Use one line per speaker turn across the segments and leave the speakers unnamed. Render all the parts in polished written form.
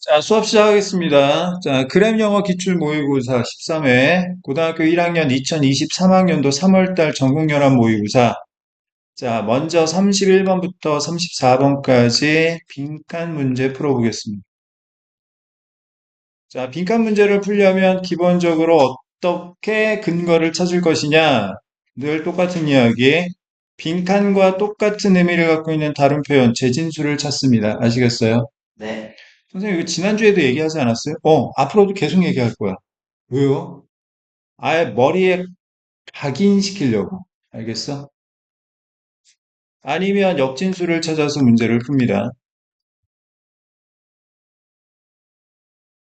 자, 수업 시작하겠습니다. 자, 그램 영어 기출 모의고사 13회, 고등학교 1학년 2023학년도 3월달 전국연합 모의고사. 자, 먼저 31번부터 34번까지 빈칸 문제 풀어보겠습니다. 자, 빈칸 문제를 풀려면 기본적으로 어떻게 근거를 찾을 것이냐? 늘 똑같은 이야기. 빈칸과 똑같은 의미를 갖고 있는 다른 표현, 재진수를 찾습니다. 아시겠어요?
네.
선생님, 이거 지난주에도 얘기하지 않았어요? 앞으로도 계속 얘기할 거야. 왜요? 아예 머리에 각인시키려고. 알겠어? 아니면 역진수를 찾아서 문제를 풉니다.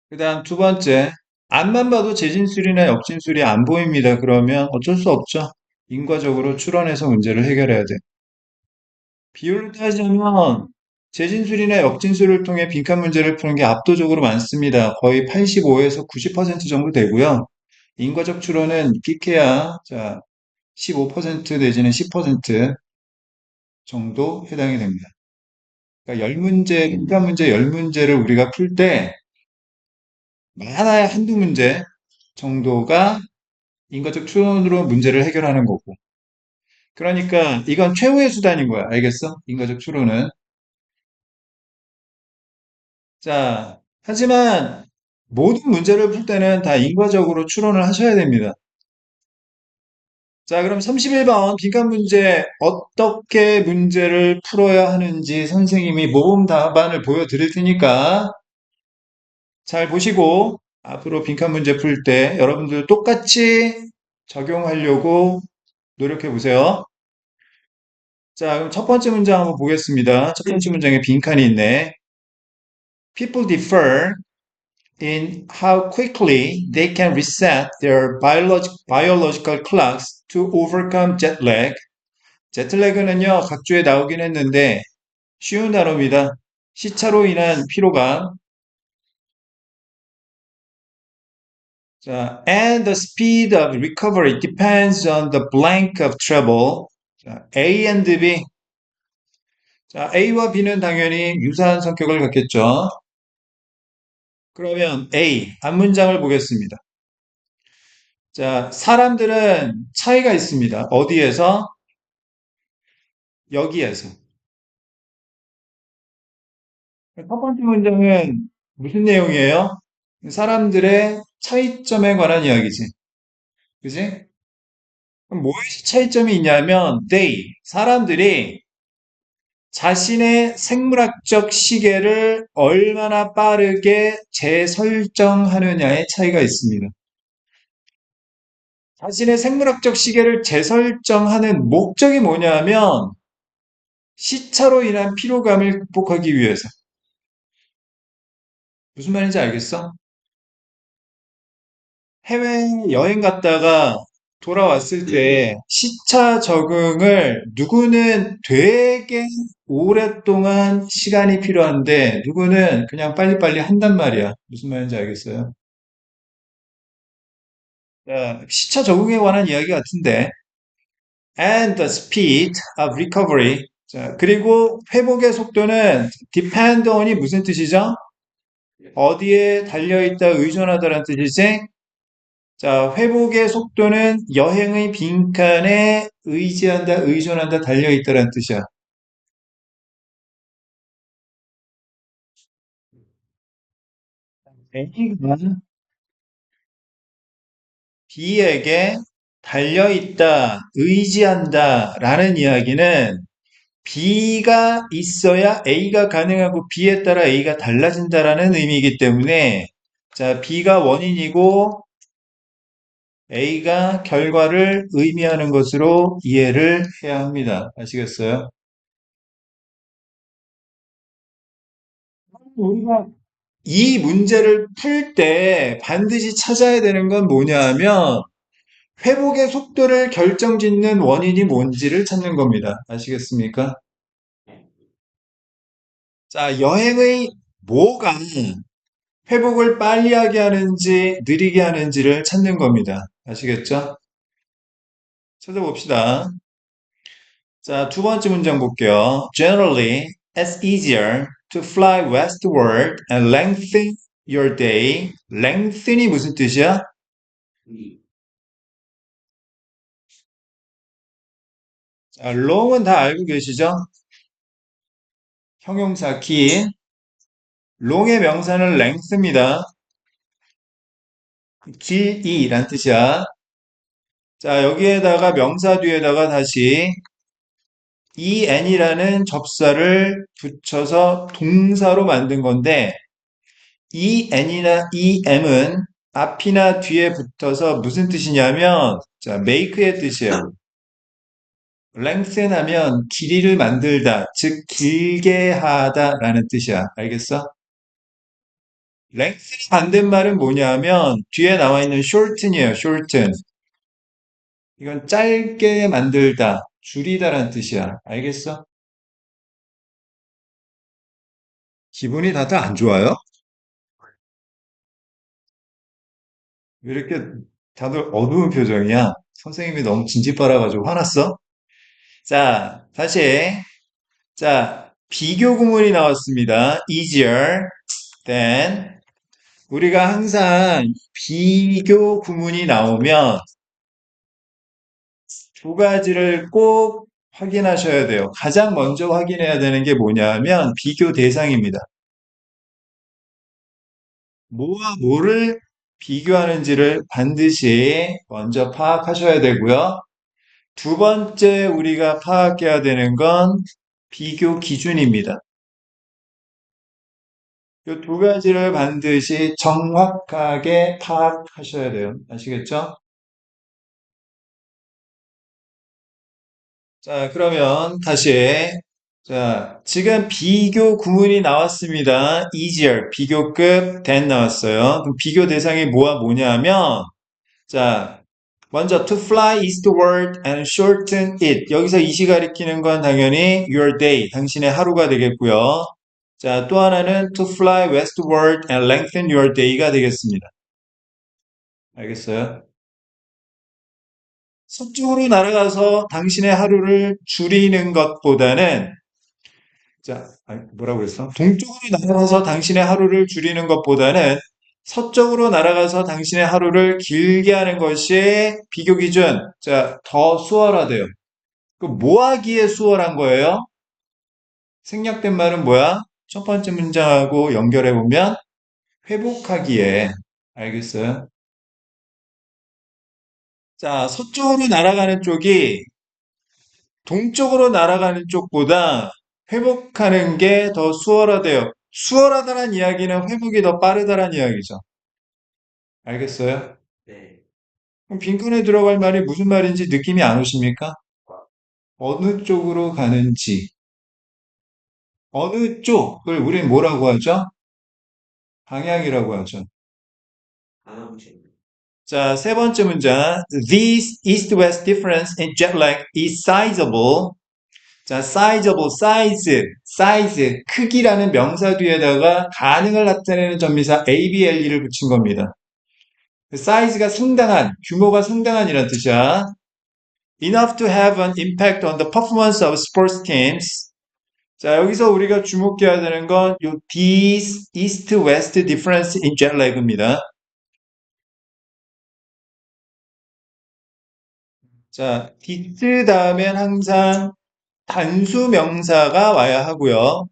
그 다음 두 번째. 앞만 봐도 재진술이나 역진술이 안 보입니다. 그러면 어쩔 수 없죠. 인과적으로 추론해서 문제를 해결해야 돼. 비율로 따지면 재진술이나 역진술을 통해 빈칸 문제를 푸는 게 압도적으로 많습니다. 거의 85에서 90% 정도 되고요. 인과적 추론은 깊게야 자 15% 내지는 10% 정도 해당이 됩니다. 그러니까 10문제, 빈칸 문제 10문제를 우리가 풀 때 많아야 한두 문제 정도가 인과적 추론으로 문제를 해결하는 거고. 그러니까 이건 최후의 수단인 거야. 알겠어? 인과적 추론은. 자, 하지만 모든 문제를 풀 때는 다 인과적으로 추론을 하셔야 됩니다. 자, 그럼 31번 빈칸 문제 어떻게 문제를 풀어야 하는지 선생님이 모범 답안을 보여드릴 테니까 잘 보시고 앞으로 빈칸 문제 풀 때 여러분들 똑같이 적용하려고 노력해 보세요. 자, 그럼 첫 번째 문장 한번 보겠습니다. 첫 번째 문장에 빈칸이 있네. People differ in how quickly they can reset their biological clocks to overcome jet lag. 제틀래그는요, 각주에 나오긴 했는데 쉬운 단어입니다. 시차로 인한 피로감. 자, and the speed of recovery depends on the blank of travel. 자, A and B. 자, A와 B는 당연히 유사한 성격을 갖겠죠. 그러면 A, 앞문장을 보겠습니다. 자, 사람들은 차이가 있습니다. 어디에서? 여기에서. 첫 번째 문장은 무슨 내용이에요? 사람들의 차이점에 관한 이야기지. 그지? 그럼 뭐에서 차이점이 있냐면, 사람들이 자신의 생물학적 시계를 얼마나 빠르게 재설정하느냐의 차이가 있습니다. 자신의 생물학적 시계를 재설정하는 목적이 뭐냐면, 시차로 인한 피로감을 극복하기 위해서. 무슨 말인지 알겠어? 해외 여행 갔다가 돌아왔을 때 시차 적응을 누구는 되게 오랫동안 시간이 필요한데 누구는 그냥 빨리빨리 한단 말이야. 무슨 말인지 알겠어요? 자, 시차 적응에 관한 이야기 같은데 and the speed of recovery. 자, 그리고 회복의 속도는 depend on이 무슨 뜻이죠? 어디에 달려있다 의존하다라는 뜻이지? 자, 회복의 속도는 여행의 빈칸에 의지한다, 의존한다, 달려있다라는 뜻이야. A가 B에게 달려있다, 의지한다 라는 이야기는 B가 있어야 A가 가능하고 B에 따라 A가 달라진다라는 의미이기 때문에 자, B가 원인이고 A가 결과를 의미하는 것으로 이해를 해야 합니다. 아시겠어요? 우리가 이 문제를 풀 때 반드시 찾아야 되는 건 뭐냐 하면 회복의 속도를 결정짓는 원인이 뭔지를 찾는 겁니다. 아시겠습니까? 자, 여행의 뭐가 회복을 빨리 하게 하는지 느리게 하는지를 찾는 겁니다. 아시겠죠? 찾아봅시다. 자, 두 번째 문장 볼게요. Generally, it's easier to fly westward and lengthen your day. lengthen이 무슨 뜻이야? 자, long은 다 알고 계시죠? 형용사 긴. long의 명사는 length입니다. 길이란 뜻이야. 자, 여기에다가 명사 뒤에다가 다시 en이라는 접사를 붙여서 동사로 만든 건데 en이나 em은 앞이나 뒤에 붙어서 무슨 뜻이냐면 자, make의 뜻이에요. lengthen 하면 길이를 만들다, 즉 길게 하다라는 뜻이야. 알겠어? lengthen의 반대말은 뭐냐면 뒤에 나와 있는 shorten이에요. shorten. 이건 짧게 만들다, 줄이다라는 뜻이야. 알겠어? 기분이 다들 안 좋아요? 왜 이렇게 다들 어두운 표정이야? 선생님이 너무 진지 빨아가지고 화났어? 자, 다시. 자, 비교 구문이 나왔습니다. easier than. 우리가 항상 비교 구문이 나오면 두 가지를 꼭 확인하셔야 돼요. 가장 먼저 확인해야 되는 게 뭐냐면 비교 대상입니다. 뭐와 뭐를 비교하는지를 반드시 먼저 파악하셔야 되고요. 두 번째 우리가 파악해야 되는 건 비교 기준입니다. 이 두 가지를 반드시 정확하게 파악하셔야 돼요. 아시겠죠? 자, 그러면 다시. 자, 지금 비교 구문이 나왔습니다. easier, 비교급 than 나왔어요. 그럼 비교 대상이 뭐와 뭐냐면, 자, 먼저 to fly eastward and shorten it. 여기서 이시 가리키는 건 당연히 your day, 당신의 하루가 되겠고요. 자, 또 하나는 to fly westward and lengthen your day가 되겠습니다. 알겠어요? 서쪽으로 날아가서 당신의 하루를 줄이는 것보다는 자, 뭐라고 했어? 동쪽으로 날아가서 당신의 하루를 줄이는 것보다는 서쪽으로 날아가서 당신의 하루를 길게 하는 것이 비교 기준. 자, 더 수월하대요. 그 뭐하기에 수월한 거예요? 생략된 말은 뭐야? 첫 번째 문장하고 연결해 보면 회복하기에. 알겠어요? 자, 서쪽으로 날아가는 쪽이 동쪽으로 날아가는 쪽보다 회복하는 게 더 수월하대요. 수월하다는 이야기는 회복이 더 빠르다는 이야기죠. 알겠어요? 그럼 빈칸에 들어갈 말이 무슨 말인지 느낌이 안 오십니까? 어느 쪽으로 가는지, 어느 쪽을 우린 뭐라고 하죠? 방향이라고 하죠. 자, 세 번째 문장. This east-west difference in jet lag is sizable. 자, sizable, size, 크기라는 명사 뒤에다가 가능을 나타내는 전미사 ABLE를 붙인 겁니다. size가 상당한, 규모가 상당한이라는 뜻이야. Enough to have an impact on the performance of sports teams. 자, 여기서 우리가 주목해야 되는 건 요 these east-west difference in jet lag입니다. 자, this 다음엔 항상 단수 명사가 와야 하고요.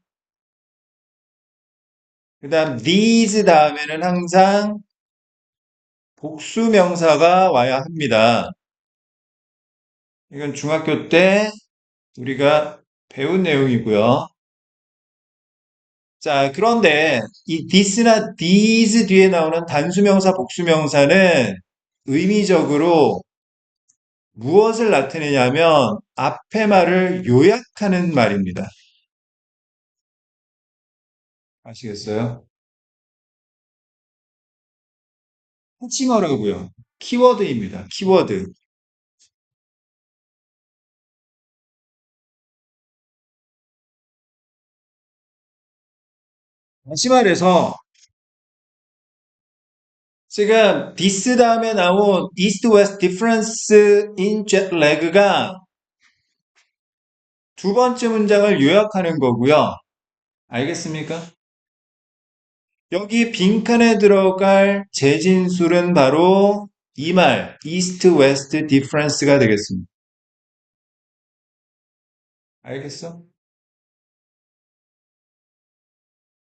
그 다음 these 다음에는 항상 복수 명사가 와야 합니다. 이건 중학교 때 우리가 배운 내용이고요. 자, 그런데 이 this나 these 뒤에 나오는 단수명사, 복수명사는 의미적으로 무엇을 나타내냐면 앞의 말을 요약하는 말입니다. 아시겠어요? 호칭어라고요. 키워드입니다. 키워드. 다시 말해서 지금 this 다음에 나온 east-west difference in jet lag가 두 번째 문장을 요약하는 거고요. 알겠습니까? 여기 빈칸에 들어갈 재진술은 바로 이 말, east west difference가 되겠습니다. 알겠어?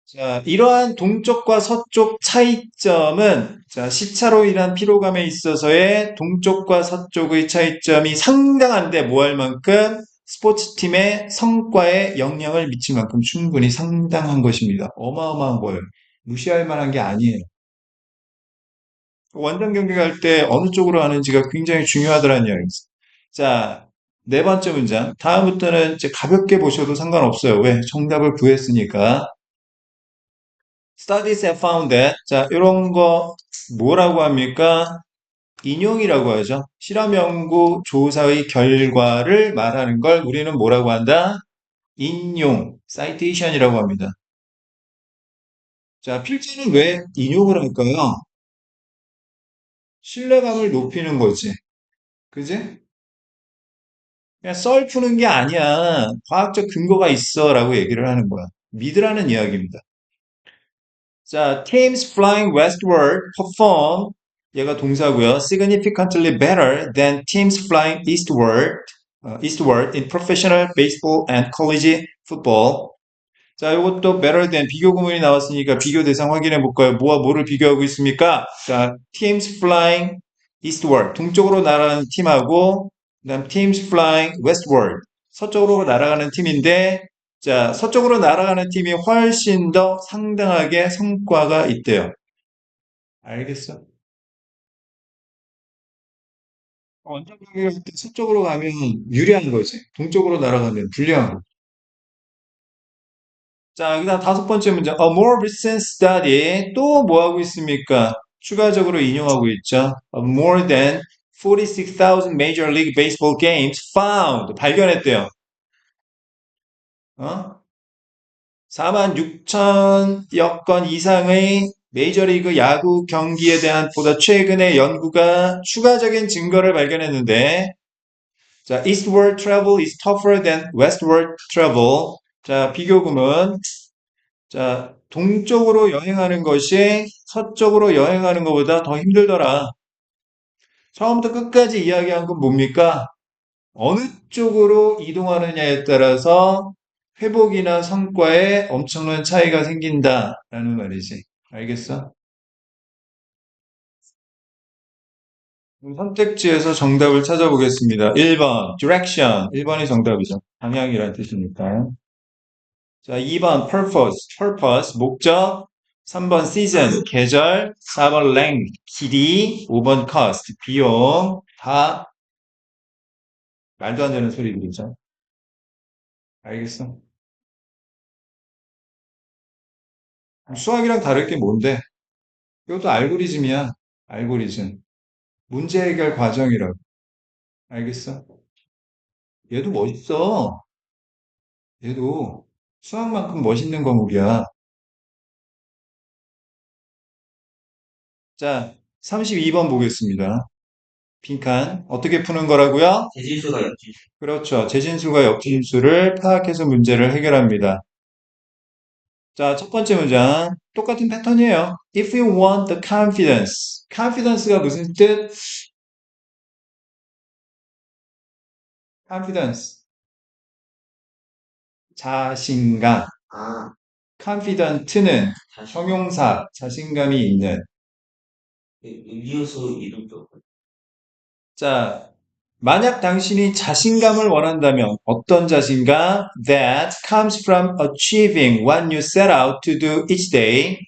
자, 이러한 동쪽과 서쪽 차이점은 자, 시차로 인한 피로감에 있어서의 동쪽과 서쪽의 차이점이 상당한데 뭐 할 만큼 스포츠팀의 성과에 영향을 미칠 만큼 충분히 상당한 것입니다. 어마어마한 거예요. 무시할 만한 게 아니에요. 원정 경기 갈 때 어느 쪽으로 하는지가 굉장히 중요하다는 이야기입니다. 자, 네 번째 문장. 다음부터는 이제 가볍게 보셔도 상관없어요. 왜? 정답을 구했으니까. Studies have found that. 자, 이런 거 뭐라고 합니까? 인용이라고 하죠. 실험 연구 조사의 결과를 말하는 걸 우리는 뭐라고 한다? 인용, citation이라고 합니다. 자, 필지는 왜 인용을 할까요? 신뢰감을 높이는 거지. 그지? 그냥 썰 푸는 게 아니야. 과학적 근거가 있어라고 얘기를 하는 거야. 믿으라는 이야기입니다. 자, teams flying westward perform 얘가 동사고요. significantly better than teams flying eastward in professional baseball and college football. 자, 이것도 better than 비교 구문이 나왔으니까 비교 대상 확인해 볼까요? 뭐와 뭐를 비교하고 있습니까? 자, teams flying eastward 동쪽으로 날아가는 팀하고 그다음 teams flying westward 서쪽으로 날아가는 팀인데 자, 서쪽으로 날아가는 팀이 훨씬 더 상당하게 성과가 있대요. 알겠어? 원정 경기를 때 서쪽으로 가면 유리한 거지. 동쪽으로 날아가면 불리한 거. 자, 그다음 다섯 번째 문제. A more recent study 또 뭐 하고 있습니까? 추가적으로 인용하고 있죠. A more than 46,000 Major League Baseball games found 발견했대요. 어? 4만 6천여 건 이상의 메이저리그 야구 경기에 대한 보다 최근의 연구가 추가적인 증거를 발견했는데, 자, eastward travel is tougher than westward travel. 자, 비교금은, 자, 동쪽으로 여행하는 것이 서쪽으로 여행하는 것보다 더 힘들더라. 처음부터 끝까지 이야기한 건 뭡니까? 어느 쪽으로 이동하느냐에 따라서 회복이나 성과에 엄청난 차이가 생긴다라는 말이지. 알겠어? 그럼 선택지에서 정답을 찾아보겠습니다. 1번, direction. 1번이 정답이죠. 방향이란 뜻이니까. 자, 2번, purpose. 목적. 3번, season. 계절. 4번, length. 길이. 5번, cost. 비용. 다 말도 안 되는 소리들이죠. 알겠어? 수학이랑 다를 게 뭔데? 이것도 알고리즘이야. 알고리즘. 문제 해결 과정이라고. 알겠어? 얘도 멋있어. 얘도 수학만큼 멋있는 과목이야. 자, 32번 보겠습니다. 빈칸. 어떻게 푸는 거라고요?
재질수가 역지.
그렇죠. 재진수가 역진수를 파악해서 문제를 해결합니다. 자, 첫 번째 문장. 똑같은 패턴이에요. If you want the confidence. confidence가 무슨 뜻? confidence. 자신감.
아,
confident는
다시.
형용사, 자신감이 있는.
음료수 이름도.
자, 만약 당신이 자신감을 원한다면 어떤 자신감? That comes from achieving what you set out to do each day.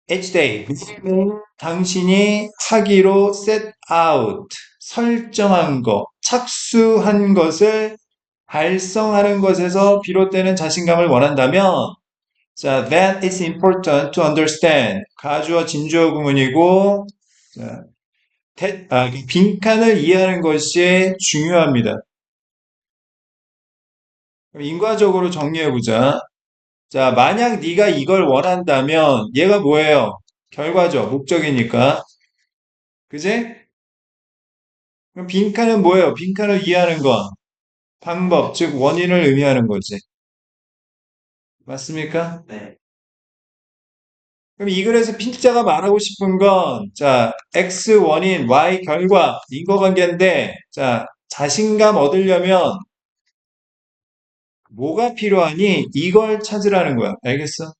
Each day. 매일매일 당신이 하기로 set out, 설정한 것, 착수한 것을 달성하는 것에서 비롯되는 자신감을 원한다면 자, that is important to understand. 가주어 진주어 구문이고 자, 빈칸을 이해하는 것이 중요합니다. 그럼 인과적으로 정리해보자. 자, 만약 네가 이걸 원한다면 얘가 뭐예요? 결과죠. 목적이니까. 그지? 그럼 빈칸은 뭐예요? 빈칸을 이해하는 건 방법, 즉 원인을 의미하는 거지. 맞습니까? 네. 그럼 이 글에서 필자가 말하고 싶은 건, 자, X 원인, Y 결과, 인과관계인데, 자, 자신감 얻으려면 뭐가 필요하니? 이걸 찾으라는 거야. 알겠어?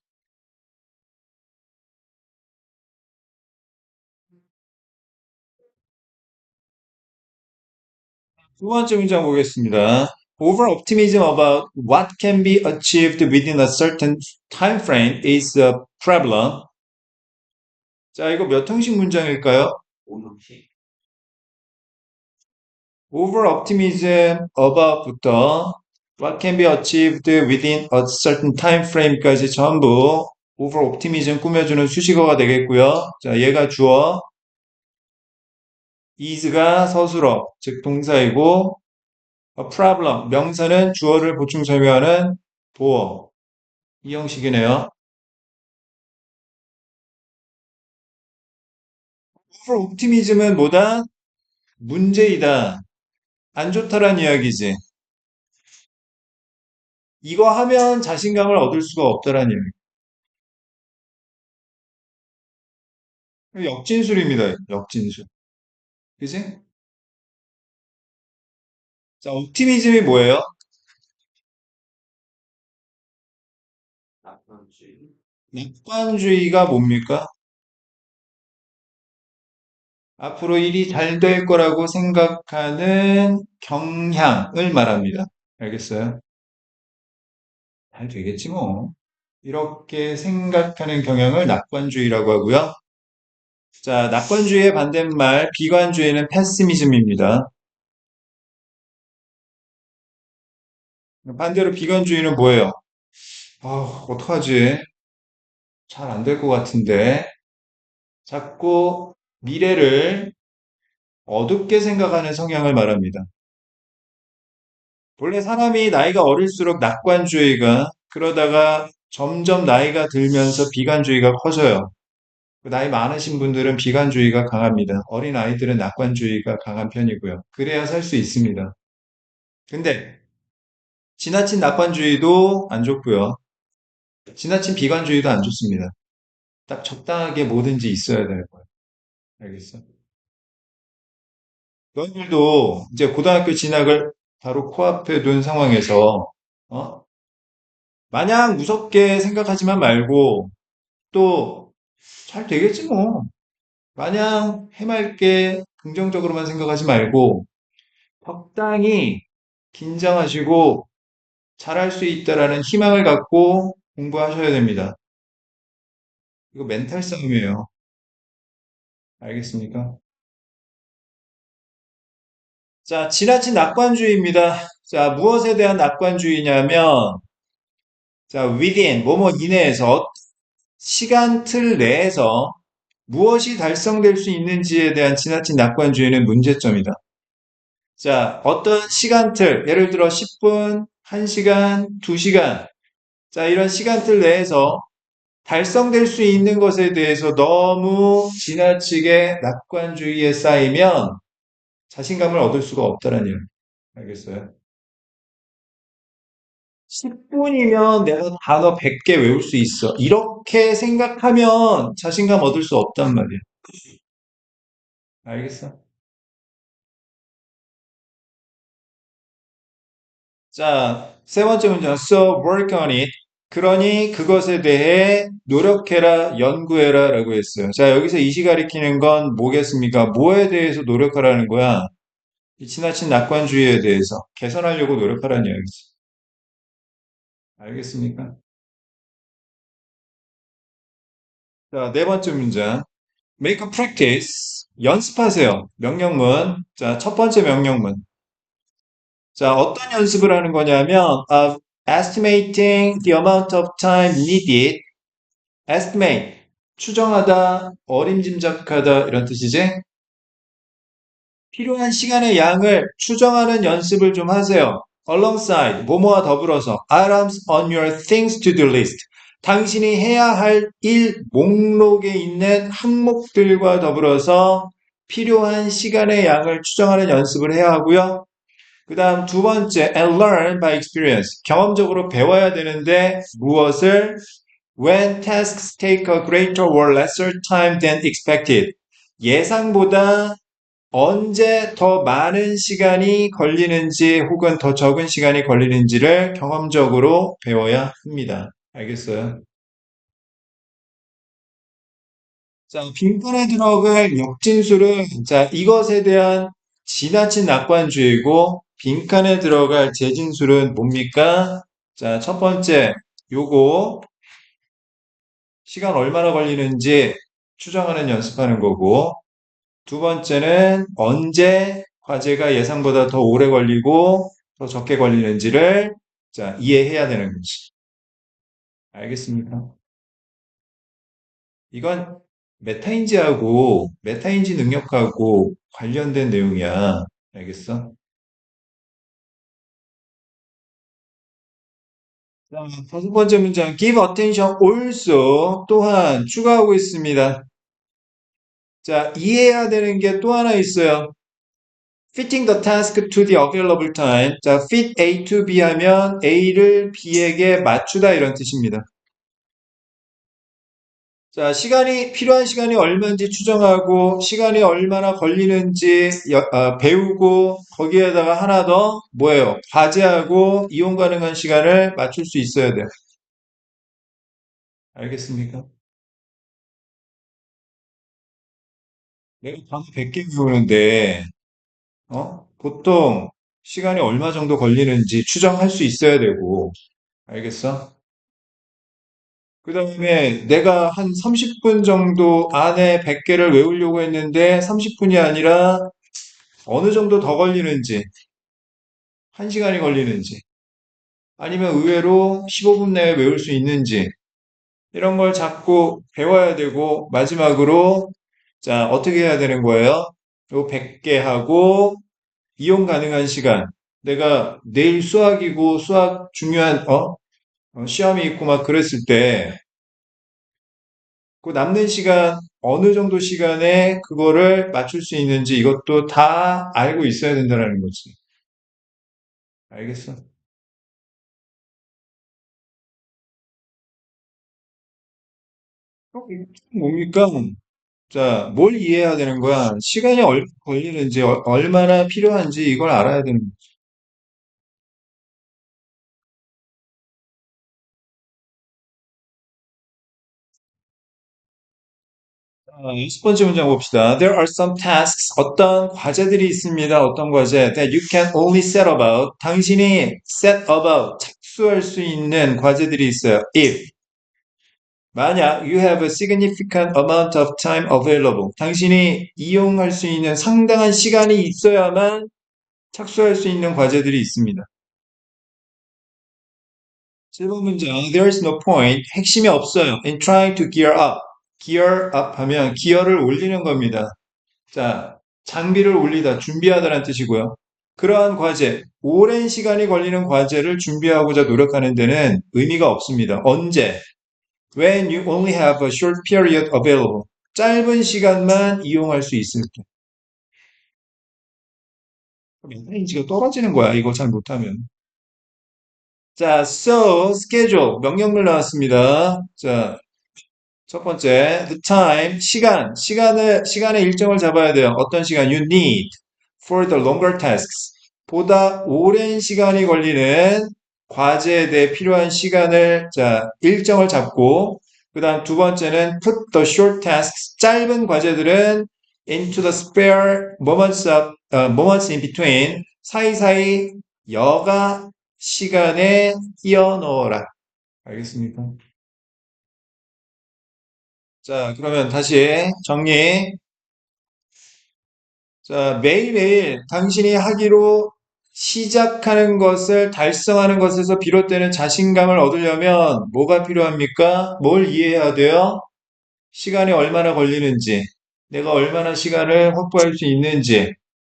두 번째 문장 보겠습니다. Over optimism about what can be achieved within a certain time frame is a problem. 자, 이거 몇 형식 문장일까요? Over optimism about부터 what can be achieved within a certain time frame까지 전부 over optimism 꾸며주는 수식어가 되겠고요. 자, 얘가 주어, is가 서술어, 즉 동사이고, a problem, 명사는 주어를 보충 설명하는 보어. 이 형식이네요. over optimism은 뭐다? 문제이다. 안 좋다란 이야기지. 이거 하면 자신감을 얻을 수가 없다란 이야기. 역진술입니다. 역진술. 그지? 자, 옵티미즘이 뭐예요? 낙관주의가 뭡니까? 앞으로 일이 잘 될 거라고 생각하는 경향을 말합니다. 알겠어요? 잘 되겠지 뭐. 이렇게 생각하는 경향을 낙관주의라고 하고요. 자, 낙관주의의 반대말 비관주의는 패시미즘입니다. 반대로 비관주의는 뭐예요? 어떡하지? 잘 안 될 것 같은데. 자꾸 미래를 어둡게 생각하는 성향을 말합니다. 원래 사람이 나이가 어릴수록 낙관주의가 그러다가 점점 나이가 들면서 비관주의가 커져요. 나이 많으신 분들은 비관주의가 강합니다. 어린 아이들은 낙관주의가 강한 편이고요. 그래야 살 수 있습니다. 근데 지나친 낙관주의도 안 좋고요. 지나친 비관주의도 안 좋습니다. 딱 적당하게 뭐든지 있어야 되는 거예요. 알겠어? 너희들도 이제 고등학교 진학을 바로 코앞에 둔 상황에서 어? 마냥 무섭게 생각하지만 말고 또 잘 되겠지 뭐. 마냥 해맑게 긍정적으로만 생각하지 말고 적당히 긴장하시고 잘할 수 있다라는 희망을 갖고 공부하셔야 됩니다. 이거 멘탈 싸움이에요. 알겠습니까? 자, 지나친 낙관주의입니다. 자, 무엇에 대한 낙관주의냐면, 자, within, 뭐뭐 이내에서, 시간 틀 내에서 무엇이 달성될 수 있는지에 대한 지나친 낙관주의는 문제점이다. 자, 어떤 시간틀, 예를 들어 10분, 1시간, 2시간, 자, 이런 시간틀 내에서 달성될 수 있는 것에 대해서 너무 지나치게 낙관주의에 쌓이면 자신감을 얻을 수가 없다는 얘기. 알겠어요? 10분이면 내가 단어 100개 외울 수 있어. 이렇게 생각하면 자신감 얻을 수 없단 말이야. 알겠어? 자, 세 번째 문장. So work on it. 그러니 그것에 대해 노력해라, 연구해라 라고 했어요. 자, 여기서 이시 가리키는 건 뭐겠습니까? 뭐에 대해서 노력하라는 거야? 이 지나친 낙관주의에 대해서 개선하려고 노력하라는 이야기지. 알겠습니까? 자, 네 번째 문장. Make a practice. 연습하세요. 명령문. 자, 첫 번째 명령문. 자, 어떤 연습을 하는 거냐면, estimating the amount of time needed. estimate. 추정하다, 어림짐작하다, 이런 뜻이지? 필요한 시간의 양을 추정하는 연습을 좀 하세요. alongside, 뭐뭐와 더불어서, items on your things to do list. 당신이 해야 할 일 목록에 있는 항목들과 더불어서 필요한 시간의 양을 추정하는 연습을 해야 하고요. 그 다음 두 번째, and learn by experience. 경험적으로 배워야 되는데 무엇을? When tasks take a greater or lesser time than expected. 예상보다 언제 더 많은 시간이 걸리는지 혹은 더 적은 시간이 걸리는지를 경험적으로 배워야 합니다. 알겠어요? 자, 빈칸에 들어갈 역진술은, 자, 이것에 대한 지나친 낙관주의고, 빈칸에 들어갈 재진술은 뭡니까? 자, 첫 번째, 요거, 시간 얼마나 걸리는지 추정하는 연습하는 거고, 두 번째는 언제 과제가 예상보다 더 오래 걸리고, 더 적게 걸리는지를, 자, 이해해야 되는 거지. 알겠습니까? 이건 메타인지 능력하고 관련된 내용이야. 알겠어? 자, 다섯 번째 문장. Give attention also 또한 추가하고 있습니다. 자, 이해해야 되는 게 또 하나 있어요. Fitting the task to the available time. 자, fit A to B 하면 A를 B에게 맞추다 이런 뜻입니다. 자, 필요한 시간이 얼마인지 추정하고, 시간이 얼마나 걸리는지 배우고, 거기에다가 하나 더, 뭐예요? 과제하고 이용 가능한 시간을 맞출 수 있어야 돼요. 알겠습니까? 내가 단어 100개 외우는데, 보통 시간이 얼마 정도 걸리는지 추정할 수 있어야 되고, 알겠어? 그 다음에 내가 한 30분 정도 안에 100개를 외우려고 했는데, 30분이 아니라 어느 정도 더 걸리는지, 1시간이 걸리는지, 아니면 의외로 15분 내에 외울 수 있는지, 이런 걸 자꾸 배워야 되고, 마지막으로, 자, 어떻게 해야 되는 거예요? 요 100개 하고, 이용 가능한 시간. 내가 내일 수학이고, 수학 중요한, 시험이 있고 막 그랬을 때, 그 남는 시간, 어느 정도 시간에 그거를 맞출 수 있는지 이것도 다 알고 있어야 된다는 거지. 알겠어? 뭡니까? 자, 뭘 이해해야 되는 거야? 시간이 걸리는지, 얼마나 필요한지 이걸 알아야 되는 거야. 자, 여섯 번째 문장 봅시다. There are some tasks, 어떤 과제들이 있습니다. 어떤 과제? That you can only set about. 당신이 set about, 착수할 수 있는 과제들이 있어요. If, 만약 you have a significant amount of time available. 당신이 이용할 수 있는 상당한 시간이 있어야만 착수할 수 있는 과제들이 있습니다. 7번 문장. There is no point. 핵심이 없어요. In trying to gear up. gear up 하면 기어를 올리는 겁니다. 자, 장비를 올리다, 준비하다라는 뜻이고요. 그러한 과제, 오랜 시간이 걸리는 과제를 준비하고자 노력하는 데는 의미가 없습니다. 언제? When you only have a short period available. 짧은 시간만 이용할 수 있을 때. 멘탈인지가 떨어지는 거야. 이거 잘 못하면. 자, so, schedule. 명령문 나왔습니다. 자, 첫 번째, the time, 시간의 일정을 잡아야 돼요. 어떤 시간? You need for the longer tasks. 보다 오랜 시간이 걸리는 과제에 대해 필요한 시간을, 자, 일정을 잡고, 그 다음 두 번째는 put the short tasks, 짧은 과제들은 into the spare moments in between, 사이사이 여가 시간에 끼워 넣어라. 알겠습니까? 자, 그러면 다시 정리. 자, 매일매일 당신이 하기로 시작하는 것을 달성하는 것에서 비롯되는 자신감을 얻으려면 뭐가 필요합니까? 뭘 이해해야 돼요? 시간이 얼마나 걸리는지, 내가 얼마나 시간을 확보할 수 있는지,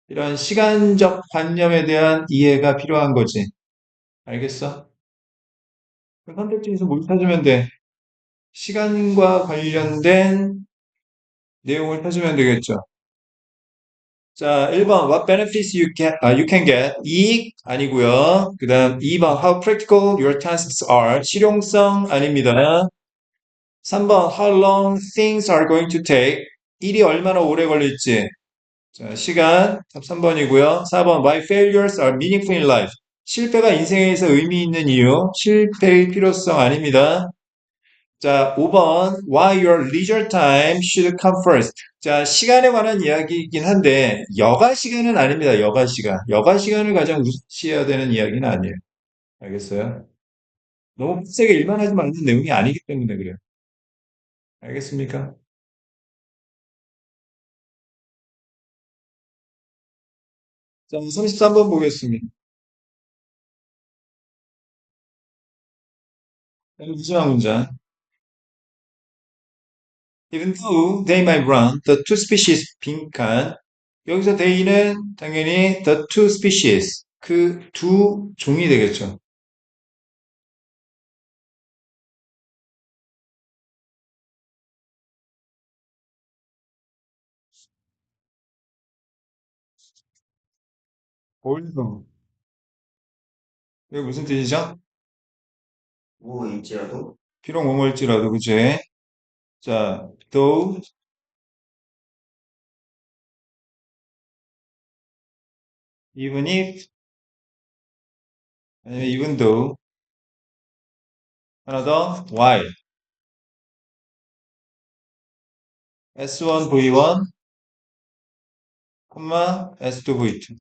이런 시간적 관념에 대한 이해가 필요한 거지. 알겠어? 그 선택지에서 뭘 찾으면 돼? 시간과 관련된 내용을 찾으면 되겠죠. 자, 1번 What benefits you can get? 이익 아니고요. 그 다음 2번 How practical your tasks are? 실용성 아닙니다. 3번 How long things are going to take? 일이 얼마나 오래 걸릴지. 자, 시간 답 3번이고요. 4번 Why failures are meaningful in life? 실패가 인생에서 의미 있는 이유. 실패의 필요성 아닙니다. 자, 5번 Why your leisure time should come first. 자, 시간에 관한 이야기이긴 한데 여가 시간은 아닙니다. 여가 시간. 여가 시간을 가장 우선시해야 되는 이야기는 아니에요. 알겠어요? 너무 빡세게 일만 하지 말는 내용이 아니기 때문에 그래요. 알겠습니까? 자, 33번 보겠습니다. 마지막 문장. Even though they might run, the two species 빈칸. 여기서 they는 당연히 the two species. 그 두 종이 되겠죠. 볼륨. 이게 무슨 뜻이죠? 뭐일지라도? 비록 뭐뭐일지라도, 그치? 자, though, even if, 아니면 even though, 하나 더, while, S1, V1, S2, V2.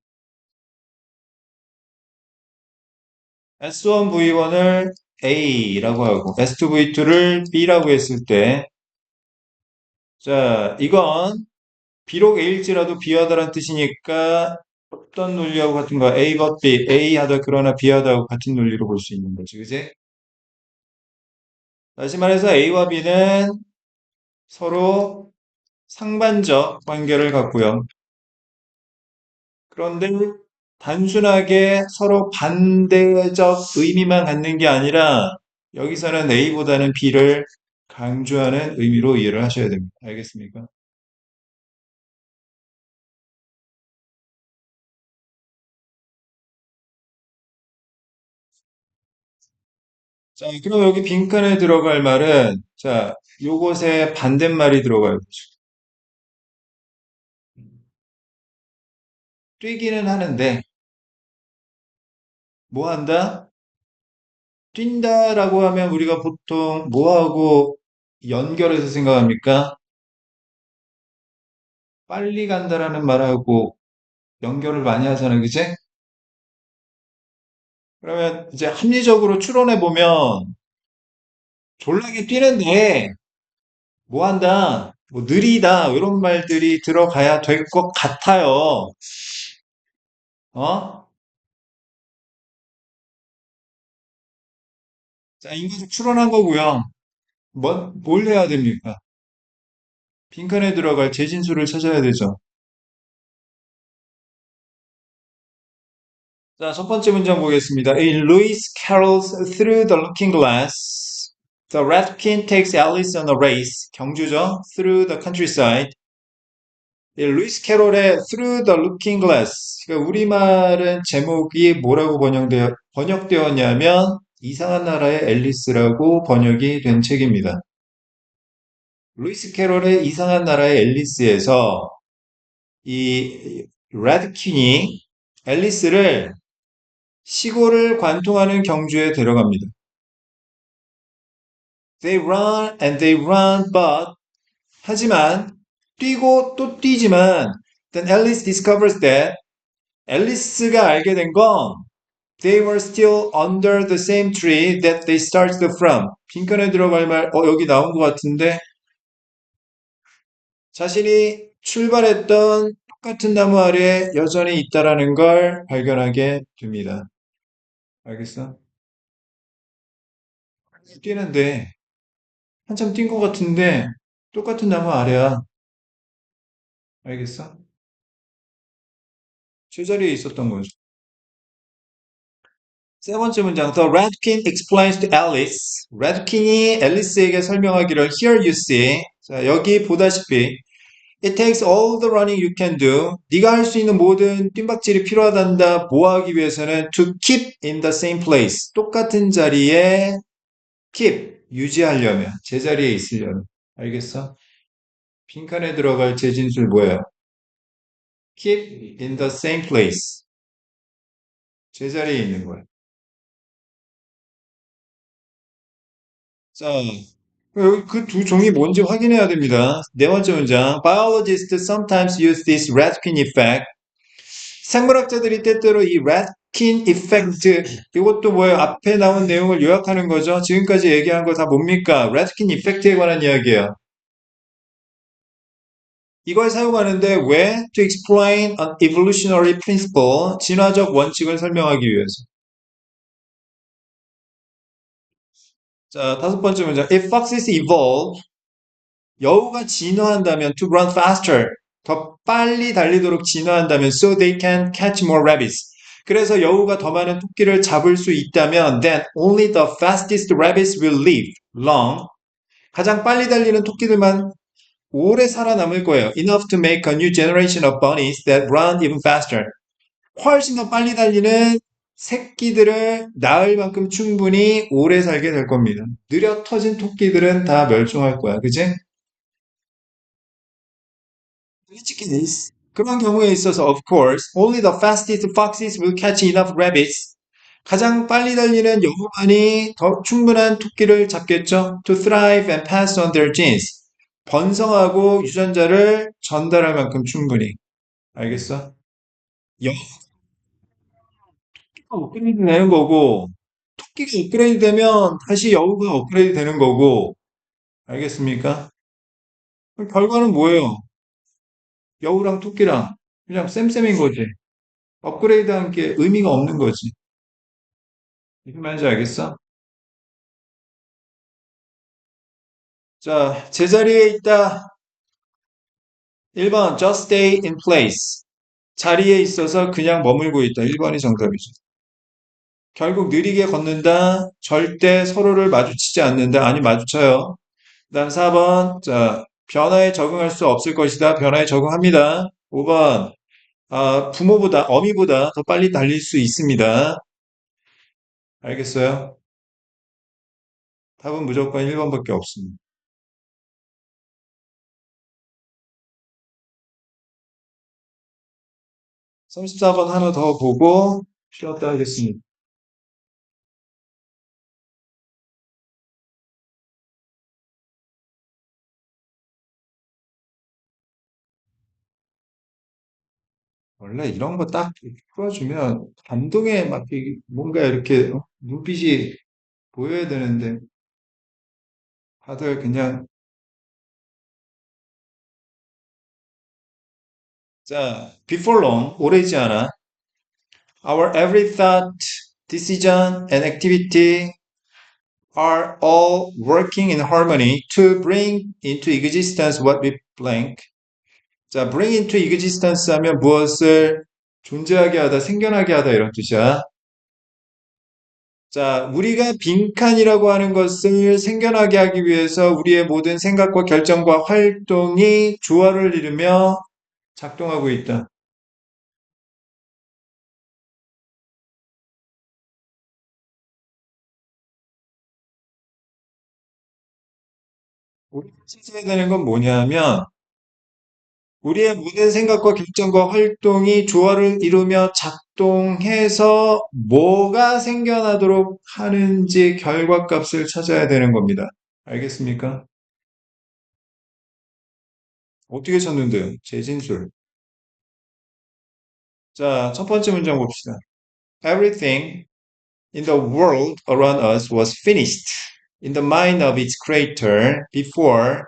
S1, V1을 A라고 하고, S2, V2를 B라고 했을 때, 자, 이건 비록 A일지라도 B하다란 뜻이니까 어떤 논리하고 같은가? A but B, A 하다 그러나 B 하다하고 같은 논리로 볼 수 있는 거지, 그지? 다시 말해서 A와 B는 서로 상반적 관계를 갖고요. 그런데 단순하게 서로 반대적 의미만 갖는 게 아니라 여기서는 A보다는 B를 강조하는 의미로 이해를 하셔야 됩니다. 알겠습니까? 자, 그럼 여기 빈칸에 들어갈 말은 자, 요것에 반대말이 들어가요. 뛰기는 하는데 뭐 한다? 뛴다라고 하면 우리가 보통 뭐하고 연결해서 생각합니까? 빨리 간다라는 말하고 연결을 많이 하잖아요. 그지? 그러면 이제 합리적으로 추론해 보면 졸라게 뛰는데 뭐 한다, 뭐 느리다 이런 말들이 들어가야 될 것 같아요. 어? 자, 인과적 추론한 거고요. 뭘 해야 됩니까? 빈칸에 들어갈 재진수를 찾아야 되죠. 자, 첫 번째 문장 보겠습니다. In Lewis Carroll's Through the Looking Glass, the Ratkin takes Alice on a race. 경주죠. Through the countryside. 예, 루이스 캐롤의 Through the Looking Glass. 그러니까 우리말은 제목이 뭐라고 번역되었냐면 이상한 나라의 앨리스라고 번역이 된 책입니다. 루이스 캐롤의 이상한 나라의 앨리스에서 이 레드킨이 앨리스를 시골을 관통하는 경주에 데려갑니다. They run and they run, but 하지만 뛰고 또 뛰지만 then Alice discovers that 앨리스가 알게 된 건 they were still under the same tree that they started from. 빈칸에 들어갈 말, 여기 나온 것 같은데 자신이 출발했던 똑같은 나무 아래에 여전히 있다라는 걸 발견하게 됩니다. 알겠어? 뛰는데 한참 뛴 것 같은데 똑같은 나무 아래야. 알겠어? 제자리에 있었던 거죠. 세 번째 문장. The Redkin explains to Alice. 레드킨이 앨리스에게 설명하기를 Here you see. 자, 여기 보다시피 It takes all the running you can do. 네가 할 수 있는 모든 뜀박질이 필요하단다. 뭐 하기 위해서는 to keep in the same place. 똑같은 자리에 keep, 유지하려면, 제자리에 있으려면. 알겠어? 빈칸에 들어갈 제진술 뭐예요? Keep in the same place. 제자리에 있는 거예요. 자, 그 두 종이 뭔지 확인해야 됩니다. 네 번째 문장. Biologists sometimes use this Radkin effect. 생물학자들이 때때로 이 Radkin effect, 이것도 뭐예요? 앞에 나온 내용을 요약하는 거죠. 지금까지 얘기한 거 다 뭡니까? Radkin effect에 관한 이야기예요. 이걸 사용하는데 왜? To explain an evolutionary principle, 진화적 원칙을 설명하기 위해서. 자, 다섯 번째 문장. If foxes evolve, 여우가 진화한다면 to run faster, 더 빨리 달리도록 진화한다면 so they can catch more rabbits. 그래서 여우가 더 많은 토끼를 잡을 수 있다면 then only the fastest rabbits will live long. 가장 빨리 달리는 토끼들만 오래 살아남을 거예요. Enough to make a new generation of bunnies that run even faster. 훨씬 더 빨리 달리는 새끼들을 낳을 만큼 충분히 오래 살게 될 겁니다. 느려 터진 토끼들은 다 멸종할 거야. 그지? which case, 그런 경우에 있어서 of course, only the fastest foxes will catch enough rabbits. 가장 빨리 달리는 여우만이 더 충분한 토끼를 잡겠죠. To thrive and pass on their genes. 번성하고 유전자를 전달할 만큼 충분히. 알겠어? 여우가 업그레이드 되는 거고, 토끼가 업그레이드 되면 다시 여우가 업그레이드 되는 거고, 알겠습니까? 결과는 뭐예요? 여우랑 토끼랑 그냥 쌤쌤인 거지. 업그레이드한 게 의미가 없는 거지. 무슨 말인지 알겠어? 자, 제자리에 있다. 1번, just stay in place. 자리에 있어서 그냥 머물고 있다. 1번이 정답이죠. 결국 느리게 걷는다. 절대 서로를 마주치지 않는다. 아니, 마주쳐요. 그 다음 4번, 자, 변화에 적응할 수 없을 것이다. 변화에 적응합니다. 5번, 부모보다, 어미보다 더 빨리 달릴 수 있습니다. 알겠어요? 답은 무조건 1번밖에 없습니다. 34번 하나 더 보고 쉬었다 하겠습니다. 원래 이런 거 딱 풀어주면 감동에 막 뭔가 이렇게 눈빛이 보여야 되는데 다들 그냥 자, before long, 오래지 않아. Our every thought, decision, and activity are all working in harmony to bring into existence what we blank. 자, bring into existence 하면 무엇을 존재하게 하다, 생겨나게 하다 이런 뜻이야. 자, 우리가 빈칸이라고 하는 것을 생겨나게 하기 위해서 우리의 모든 생각과 결정과 활동이 조화를 이루며 작동하고 있다. 우리가 찾아야 되는 건 뭐냐면 우리의 모든 생각과 결정과 활동이 조화를 이루며 작동해서 뭐가 생겨나도록 하는지 결과값을 찾아야 되는 겁니다. 알겠습니까? 어떻게 찾는데요? 재진술. 자, 첫 번째 문장 봅시다. Everything in the world around us was finished in the mind of its creator before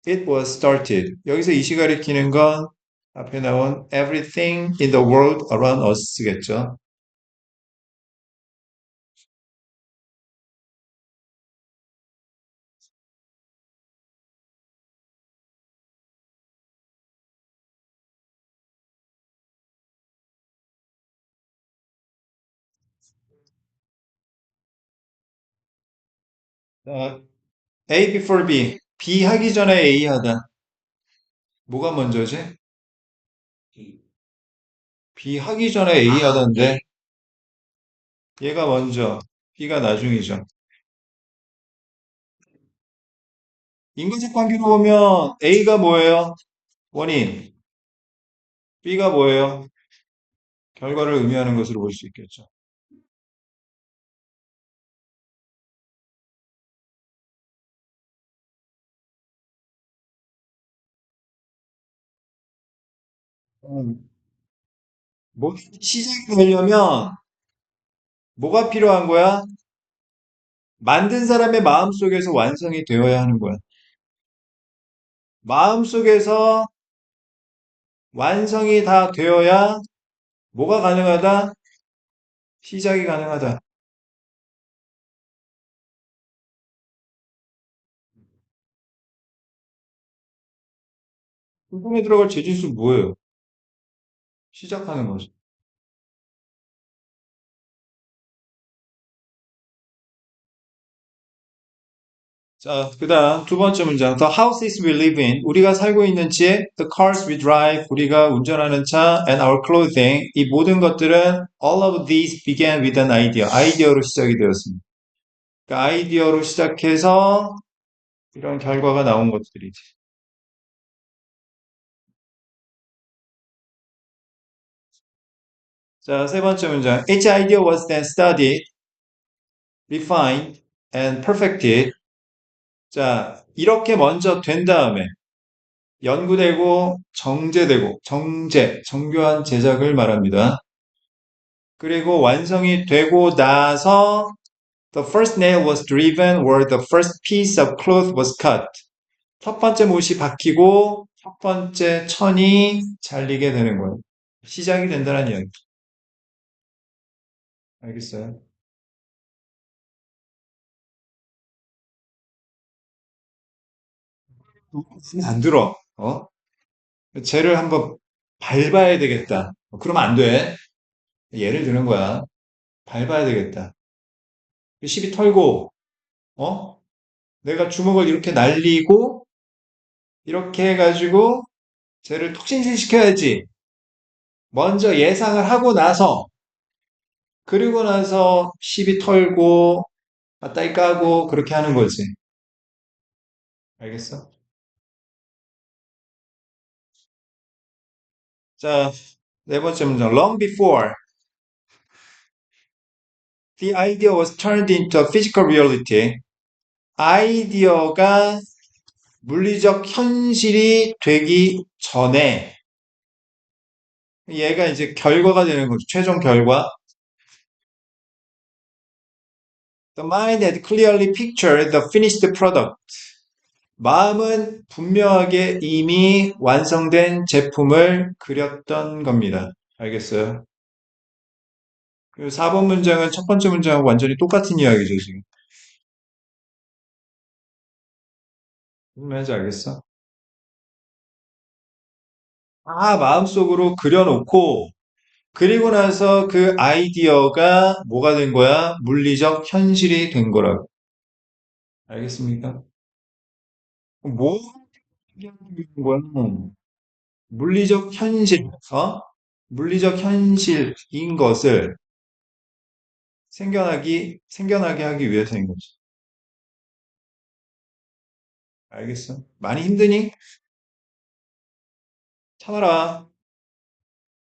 it was started. 여기서 이시 가리키는 건 앞에 나온 everything in the world around us겠죠. 자, A before B. B 하기 전에 A 하다. 뭐가 먼저지? B 하기 전에 A 하던데 얘가 먼저, B가 나중이죠. 인과적 관계로 보면 A가 뭐예요? 원인, B가 뭐예요? 결과를 의미하는 것으로 볼 수 있겠죠. 음, 뭐 시작이 되려면 뭐가 필요한 거야? 만든 사람의 마음속에서 완성이 되어야 하는 거야. 마음속에서 완성이 다 되어야 뭐가 가능하다? 시작이 가능하다. 꿈에 들어갈 재질수 뭐예요? 시작하는 거죠. 자, 그다음 두 번째 문장. The houses we live in. 우리가 살고 있는 집. The cars we drive. 우리가 운전하는 차. And our clothing. 이 모든 것들은 all of these began with an idea. 아이디어로 시작이 되었습니다. 그러니까 아이디어로 시작해서 이런 결과가 나온 것들이지. 자, 세 번째 문장. Each idea was then studied, refined, and perfected. 자, 이렇게 먼저 된 다음에 연구되고 정제되고 정교한 제작을 말합니다. 그리고 완성이 되고 나서 the first nail was driven where the first piece of cloth was cut. 첫 번째 못이 박히고 첫 번째 천이 잘리게 되는 거예요. 시작이 된다는 이야기. 알겠어요? 안 들어. 어? 쟤를 한번 밟아야 되겠다. 그러면 안 돼. 예를 드는 거야. 밟아야 되겠다. 시비 털고, 어? 내가 주먹을 이렇게 날리고, 이렇게 해가지고, 쟤를 톡신시켜야지. 먼저 예상을 하고 나서, 그리고 나서 시비 털고, 맞다이 까고, 그렇게 하는 거지. 알겠어? 자, 네 번째 문장. Long before the idea was turned into a physical reality. 아이디어가 물리적 현실이 되기 전에 얘가 이제 결과가 되는 거죠. 최종 결과. The mind had clearly pictured the finished product. 마음은 분명하게 이미 완성된 제품을 그렸던 겁니다. 알겠어요? 그리고 4번 문장은 첫 번째 문장하고 완전히 똑같은 이야기죠, 지금. 무슨 말인지 알겠어? 다 마음속으로 그려놓고, 그리고 나서 그 아이디어가 뭐가 된 거야? 물리적 현실이 된 거라고. 알겠습니까? 뭐 얘기하는 거야? 물리적 현실, 물리적 현실인 것을 생겨나게 하기 위해서인 거지. 알겠어? 많이 힘드니? 참아라.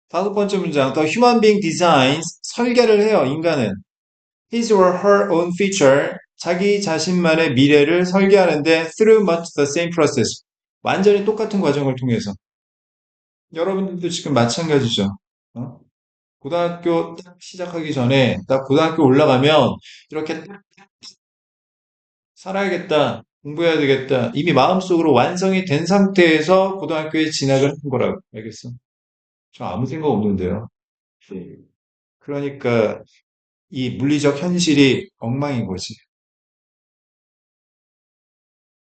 다섯 번째 문장. The human being designs, 설계를 해요, 인간은. His or her own future, 자기 자신만의 미래를 설계하는데 through much the same process. 완전히 똑같은 과정을 통해서. 여러분들도 지금 마찬가지죠. 어? 고등학교 딱 시작하기 전에, 딱 고등학교 올라가면 이렇게 딱 살아야겠다, 공부해야 되겠다. 이미 마음속으로 완성이 된 상태에서 고등학교에 진학을 한 거라고. 알겠어? 저 아무 생각 없는데요. 네. 그러니까 이 물리적 현실이 엉망인 거지.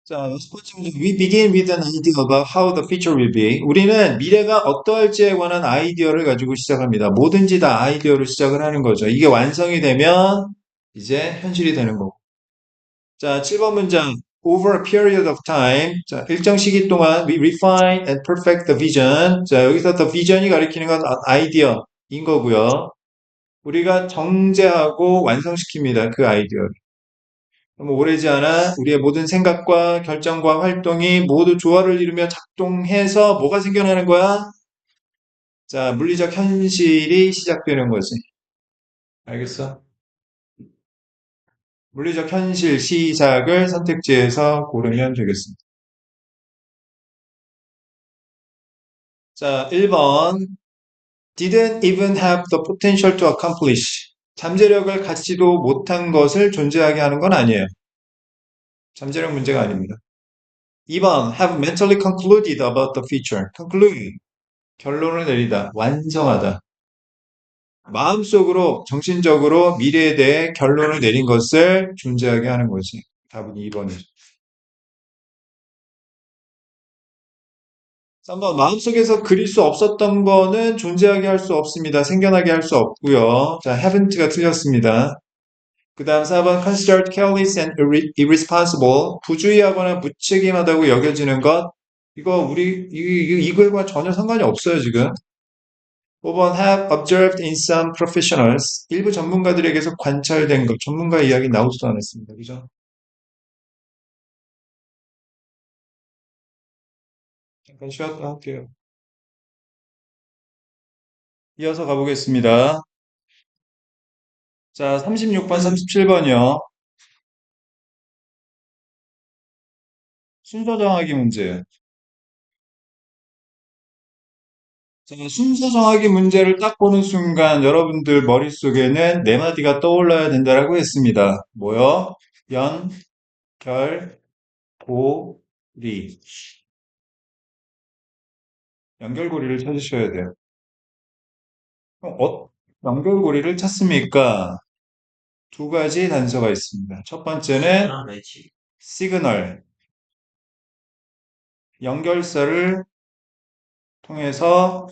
자, 첫 번째 문제. We begin with an idea about how the future will be. 우리는 미래가 어떠할지에 관한 아이디어를 가지고 시작합니다. 뭐든지 다 아이디어로 시작을 하는 거죠. 이게 완성이 되면 이제 현실이 되는 거고. 자, 7번 문장. over a period of time. 자, 일정 시기 동안 we refine and perfect the vision. 자, 여기서 the vision이 가리키는 건 아이디어인 거고요. 우리가 정제하고 완성시킵니다. 그 아이디어를. 그럼 오래지 않아 우리의 모든 생각과 결정과 활동이 모두 조화를 이루며 작동해서 뭐가 생겨나는 거야? 자, 물리적 현실이 시작되는 거지. 알겠어? 물리적 현실 시작을 선택지에서 고르면 되겠습니다. 자, 1번. Didn't even have the potential to accomplish. 잠재력을 갖지도 못한 것을 존재하게 하는 건 아니에요. 잠재력 문제가 아닙니다. 2번. Have mentally concluded about the future. conclude. 결론을 내리다. 완성하다. 마음속으로, 정신적으로 미래에 대해 결론을 내린 것을 존재하게 하는 거지. 답은 2번이죠. 3번, 마음속에서 그릴 수 없었던 거는 존재하게 할 수 없습니다. 생겨나게 할 수 없고요. 자, haven't가 틀렸습니다. 그 다음 4번, considered careless and irresponsible. 부주의하거나 무책임하다고 여겨지는 것. 이거과 전혀 상관이 없어요, 지금. 5번, have observed in some professionals. 일부 전문가들에게서 관찰된 것. 전문가 이야기 나오지도 않았습니다. 그죠? 잠깐 쉬었다 할게요. 이어서 가보겠습니다. 자, 36번, 37번이요. 순서 정하기 문제. 자, 순서 정하기 문제를 딱 보는 순간 여러분들 머릿속에는 네 마디가 떠올라야 된다라고 했습니다. 뭐요? 연, 결, 고, 리. 연결고리를 찾으셔야 돼요. 그럼 연결고리를 찾습니까? 두 가지 단서가 있습니다. 첫 번째는 시그널, 연결사를 통해서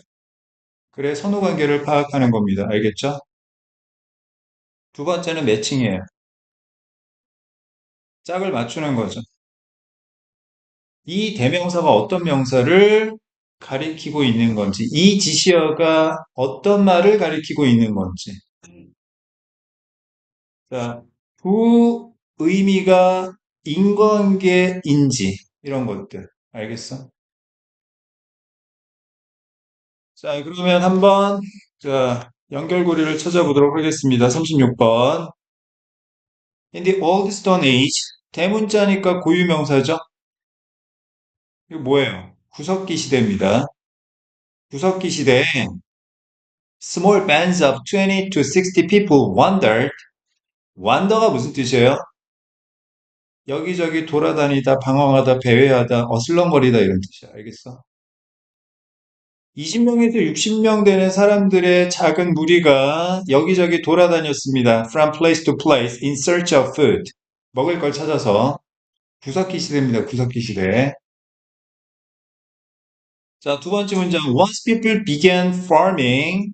글의 선후 관계를 파악하는 겁니다. 알겠죠? 두 번째는 매칭이에요. 짝을 맞추는 거죠. 이 대명사가 어떤 명사를 가리키고 있는 건지, 이 지시어가 어떤 말을 가리키고 있는 건지. 자, 부 의미가 인과관계인지, 이런 것들. 알겠어? 자, 그러면 한번, 자, 연결고리를 찾아보도록 하겠습니다. 36번. In the old stone age, 대문자니까 고유명사죠? 이거 뭐예요? 구석기 시대입니다. 구석기 시대에 small bands of 20 to 60 people wandered. wander가 무슨 뜻이에요? 여기저기 돌아다니다, 방황하다, 배회하다, 어슬렁거리다 이런 뜻이야. 알겠어? 20명에서 60명 되는 사람들의 작은 무리가 여기저기 돌아다녔습니다. From place to place in search of food. 먹을 걸 찾아서. 구석기 시대입니다. 구석기 시대. 자, 두 번째 문장. Once people began farming,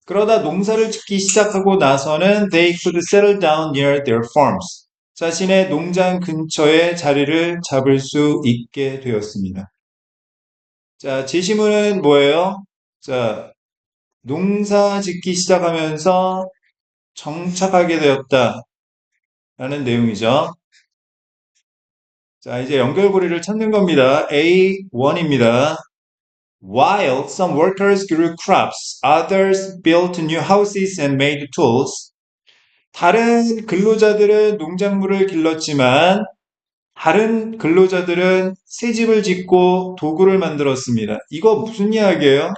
그러다 농사를 짓기 시작하고 나서는 they could settle down near their farms. 자신의 농장 근처에 자리를 잡을 수 있게 되었습니다. 자, 제시문은 뭐예요? 자, 농사 짓기 시작하면서 정착하게 되었다라는 내용이죠. 자, 이제 연결고리를 찾는 겁니다. A1입니다. While some workers grew crops, others built new houses and made tools. 다른 근로자들은 농작물을 길렀지만 다른 근로자들은 새 집을 짓고 도구를 만들었습니다. 이거 무슨 이야기예요?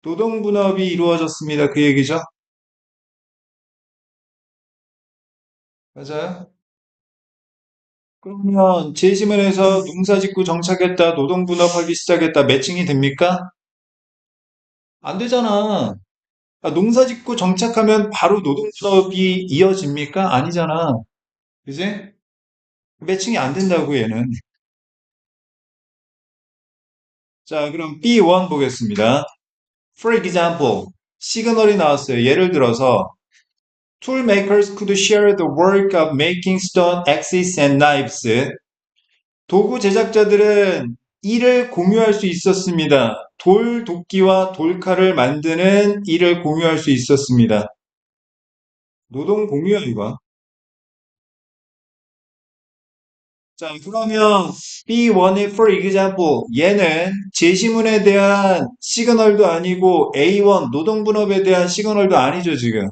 노동 분업이 이루어졌습니다. 그 얘기죠? 맞아요? 그러면 제시문에서 농사 짓고 정착했다, 노동 분업하기 시작했다, 매칭이 됩니까? 안 되잖아. 아, 농사 짓고 정착하면 바로 노동 분업이 이어집니까? 아니잖아. 그지? 매칭이 안 된다고 얘는. 자, 그럼 B1 보겠습니다. For example, 시그널이 나왔어요. 예를 들어서 Tool makers could share the work of making stone axes and knives. 도구 제작자들은 일을 공유할 수 있었습니다. 돌 도끼와 돌칼을 만드는 일을 공유할 수 있었습니다. 노동 공유야, 이거. 자, 그러면 B1의 for example, 얘는 제시문에 대한 시그널도 아니고 A1 노동분업에 대한 시그널도 아니죠, 지금.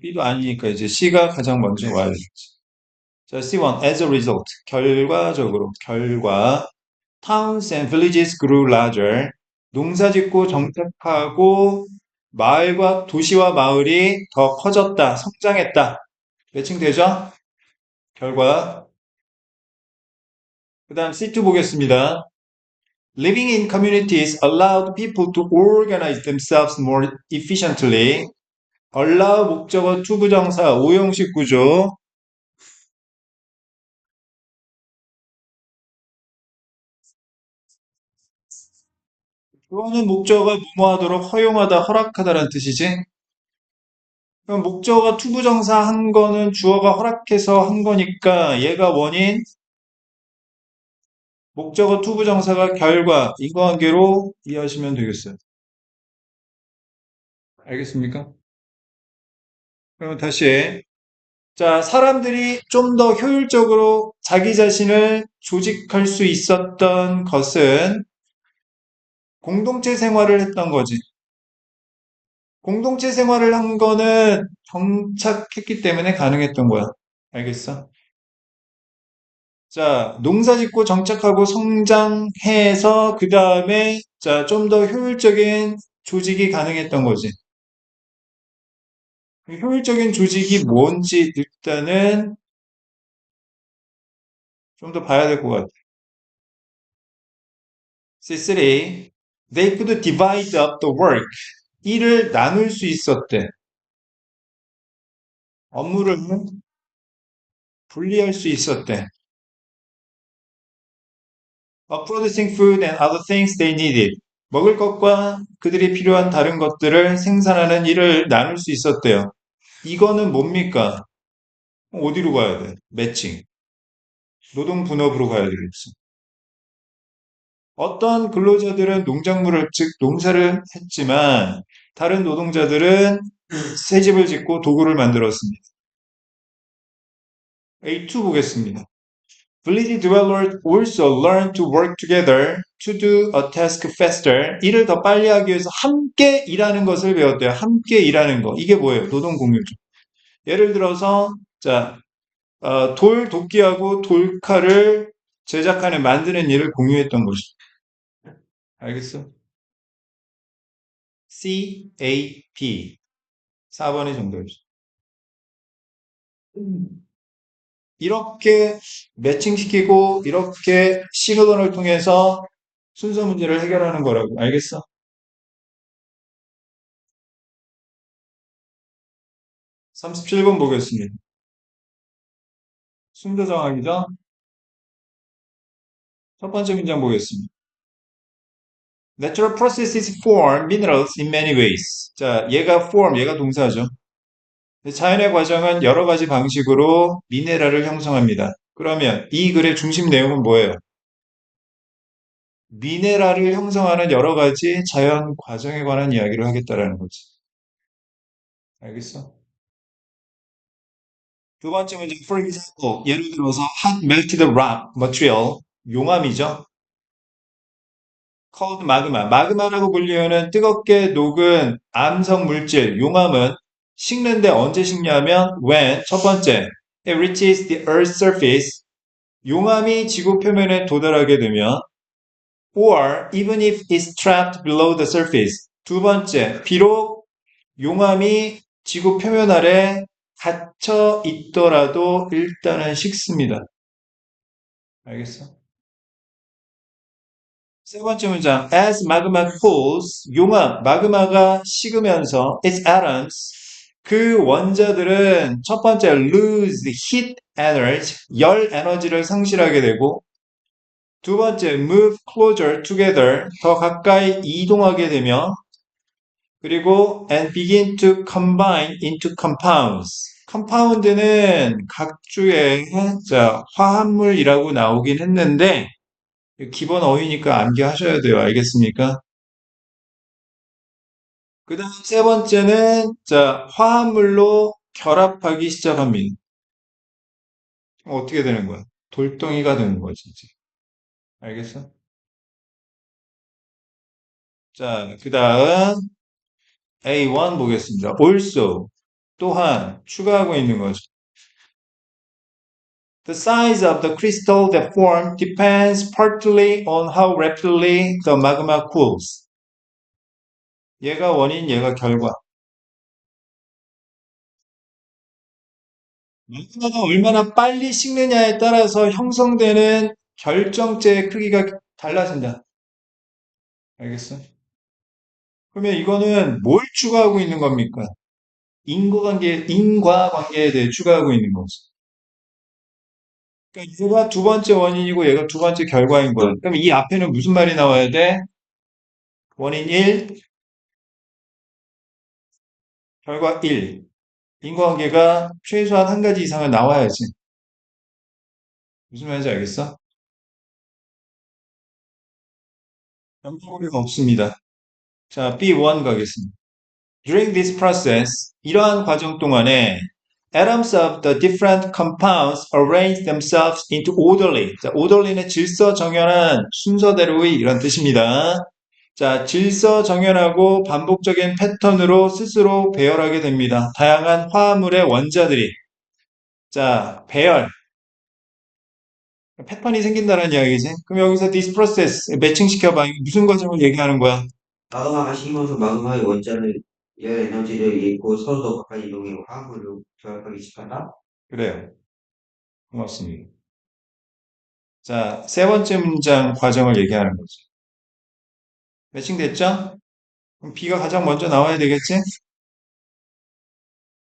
B도 아니니까 이제 C가 가장 먼저 와야 되겠지. 자, C1, as a result, 결과적으로, 결과. Towns and villages grew larger. 농사짓고 정착하고 마을과 도시와 마을이 더 커졌다, 성장했다. 매칭되죠? 결과. 그 다음 C2 보겠습니다. Living in communities allowed people to organize themselves more efficiently. allow 목적어 투부정사 오형식 구조. 그거는 목적어가 뭐뭐하도록 허용하다, 허락하다라는 뜻이지. 그럼 목적어가 투부정사 한 거는 주어가 허락해서 한 거니까 얘가 원인, 목적어 투부정사가 결과, 인과관계로 이해하시면 되겠어요. 알겠습니까? 그럼 다시. 자, 사람들이 좀 더 효율적으로 자기 자신을 조직할 수 있었던 것은 공동체 생활을 했던 거지. 공동체 생활을 한 거는 정착했기 때문에 가능했던 거야. 알겠어? 자, 농사 짓고 정착하고 성장해서 그 다음에 자, 좀 더 효율적인 조직이 가능했던 거지. 효율적인 조직이 뭔지 일단은 좀 더 봐야 될 것 같아. C3. They could divide up the work. 일을 나눌 수 있었대. 업무를 분리할 수 있었대. Of producing food and other things they needed. 먹을 것과 그들이 필요한 다른 것들을 생산하는 일을 나눌 수 있었대요. 이거는 뭡니까? 어디로 가야 돼? 매칭. 노동 분업으로 가야 되겠지. 어떤 근로자들은 농작물을, 즉 농사를 했지만 다른 노동자들은 새집을 짓고 도구를 만들었습니다. A2 보겠습니다. Village dwellers also learn to work together to do a task faster. 일을 더 빨리 하기 위해서 함께 일하는 것을 배웠대요. 함께 일하는 거. 이게 뭐예요? 노동 공유죠. 예를 들어서 자, 돌 도끼하고 돌칼을 제작하는 만드는 일을 공유했던 거죠. 알겠어? C, A, P. 4번이 정답이죠. 이렇게 매칭시키고 이렇게 시그널을 통해서 순서 문제를 해결하는 거라고. 알겠어? 37번 보겠습니다. 순서 정하기죠? 첫 번째 문장 보겠습니다. Natural processes form minerals in many ways. 자, 얘가 form, 얘가 동사죠. 자연의 과정은 여러 가지 방식으로 미네랄을 형성합니다. 그러면 이 글의 중심 내용은 뭐예요? 미네랄을 형성하는 여러 가지 자연 과정에 관한 이야기를 하겠다라는 거지. 알겠어? 두 번째 문제, for example, 예를 들어서 hot melted rock material, 용암이죠. called magma, 마그마라고 불리우는 뜨겁게 녹은 암석 물질, 용암은 식는데 언제 식냐면 when, 첫 번째, it reaches the earth's surface, 용암이 지구 표면에 도달하게 되면 or even if it's trapped below the surface, 두 번째, 비록 용암이 지구 표면 아래 갇혀 있더라도 일단은 식습니다. 알겠어? 세 번째 문장. As magma cools, 용암, 마그마가 식으면서 its atoms, 그 원자들은 첫 번째 lose heat energy, 열 에너지를 상실하게 되고 두 번째, move closer together. 더 가까이 이동하게 되며, 그리고 and begin to combine into compounds. 컴파운드는 각주의 자, 화합물이라고 나오긴 했는데, 기본 어휘니까 암기하셔야 돼요. 알겠습니까? 그 다음 세 번째는, 자, 화합물로 결합하기 시작합니다. 어떻게 되는 거야? 돌덩이가 되는 거지, 이제. 알겠어? 자, 그 다음 A1 보겠습니다. also, 또한 추가하고 있는 거죠. The size of the crystal that form depends partly on how rapidly the magma cools. 얘가 원인, 얘가 결과. magma가 얼마나 빨리 식느냐에 따라서 형성되는 결정체의 크기가 달라진다. 알겠어? 그러면 이거는 뭘 추가하고 있는 겁니까? 인과관계에 대해 추가하고 있는 거지. 그러니까 얘가 두 번째 원인이고 얘가 두 번째 결과인 거야. 그럼 이 앞에는 무슨 말이 나와야 돼? 원인 1, 결과 1. 인과관계가 최소한 한 가지 이상은 나와야지. 무슨 말인지 알겠어? 연결고리가 없습니다. 자, B1 가겠습니다. During this process, 이러한 과정 동안에 atoms of the different compounds arrange themselves into orderly. 자, orderly는 질서정연한 순서대로의 이런 뜻입니다. 자, 질서정연하고 반복적인 패턴으로 스스로 배열하게 됩니다. 다양한 화합물의 원자들이. 자, 배열. 패턴이 생긴다는 이야기지. 그럼 여기서 this process 매칭시켜봐. 이거 무슨 과정을 얘기하는 거야?
마그마가 식으면서 마그마의 원자를 열 에너지를 잃고 서로 더 가까이 이동해 화합물로 결합하기 시작한다.
그래요. 고맙습니다. 자, 세 번째 문장 과정을 얘기하는 거죠. 매칭됐죠? 그럼 B가 가장 먼저 나와야 되겠지?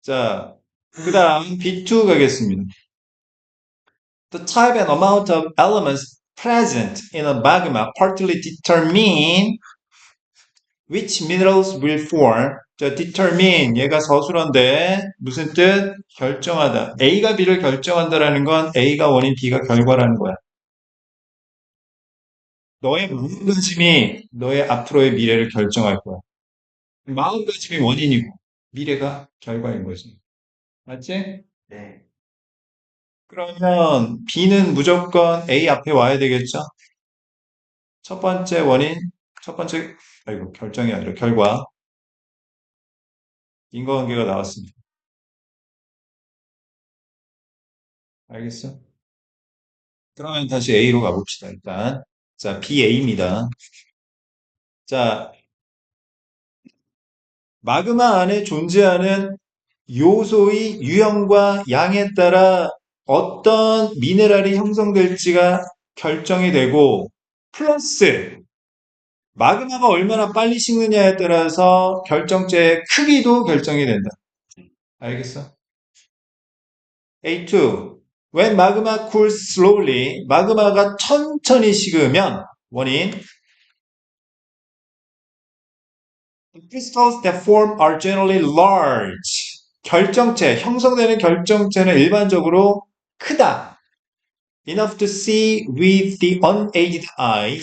자, 그 다음 B2 가겠습니다. The type and amount of elements present in a magma partly determine which minerals will form. 자, determine 얘가 서술어인데 무슨 뜻? 결정하다. A가 B를 결정한다라는 건 A가 원인, B가 결과라는 거야. 너의 마음가짐이 너의 앞으로의 미래를 결정할 거야. 마음가짐이 원인이고 미래가 결과인 거지. 맞지?
네.
그러면 B는 무조건 A 앞에 와야 되겠죠? 첫 번째 원인, 첫 번째, 아이고, 결정이 아니라 결과, 인과관계가 나왔습니다. 알겠어? 그러면 다시 A로 가봅시다, 일단. 자, BA입니다. 자, 마그마 안에 존재하는 요소의 유형과 양에 따라 어떤 미네랄이 형성될지가 결정이 되고, 플러스, 마그마가 얼마나 빨리 식느냐에 따라서 결정체의 크기도 결정이 된다. 알겠어? A2. When magma cools slowly, 마그마가 천천히 식으면 원인 The crystals that form are generally large. 결정체, 형성되는 결정체는 일반적으로 크다. Enough to see with the unaided eye.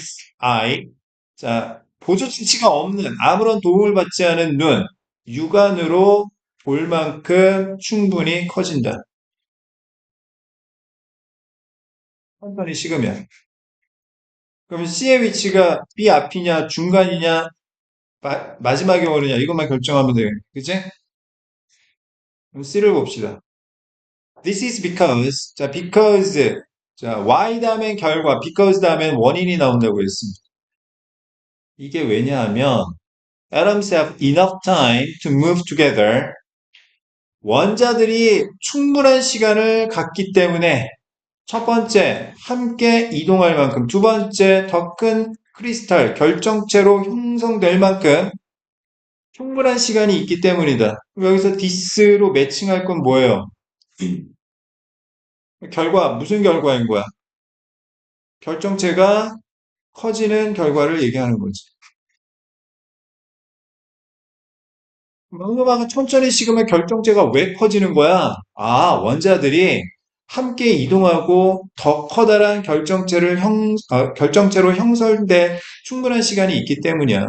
자, 보조치가 없는 아무런 도움을 받지 않은 눈, 육안으로 볼 만큼 충분히 커진다. 천천히 식으면. 그럼 C의 위치가 B 앞이냐, 중간이냐, 마지막에 오느냐, 이것만 결정하면 돼요. 그치? 그럼 C를 봅시다. This is because, 자, because, 자, why 다음엔 결과, because 다음엔 원인이 나온다고 했습니다. 이게 왜냐하면, atoms have enough time to move together. 원자들이 충분한 시간을 갖기 때문에, 첫 번째, 함께 이동할 만큼, 두 번째, 더 큰 크리스탈, 결정체로 형성될 만큼, 충분한 시간이 있기 때문이다. 여기서 this로 매칭할 건 뭐예요? 결과, 무슨 결과인 거야? 결정체가 커지는 결과를 얘기하는 거지. 마그마가 천천히 식으면 결정체가 왜 커지는 거야? 아, 원자들이 함께 이동하고 더 커다란 결정체로 형성될 충분한 시간이 있기 때문이야.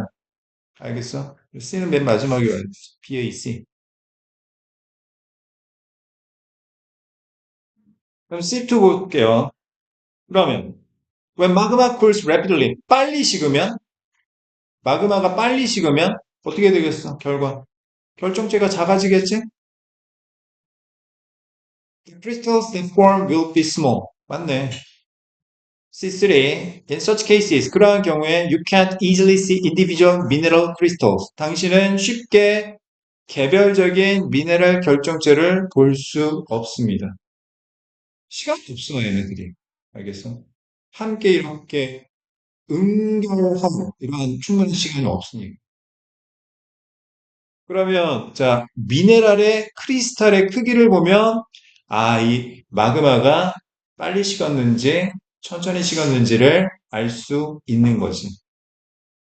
알겠어? C는 맨 마지막에 와야 돼. BAC. 그럼 C2 볼게요. 그러면 when magma cools rapidly 빨리 식으면 마그마가 빨리 식으면 어떻게 되겠어? 결과 결정체가 작아지겠지? The crystals they form will be small. 맞네. C3. In such cases, 그러한 경우에 you can't easily see individual mineral crystals. 당신은 쉽게 개별적인 미네랄 결정체를 볼 수 없습니다. 시간이 없어, 얘네들이. 알겠어? 함께 이렇게 응결하고 이러한 충분한 시간이 없으니까. 그러면 자 미네랄의 크리스탈의 크기를 보면 아, 이 마그마가 빨리 식었는지 천천히 식었는지를 알 수 있는 거지.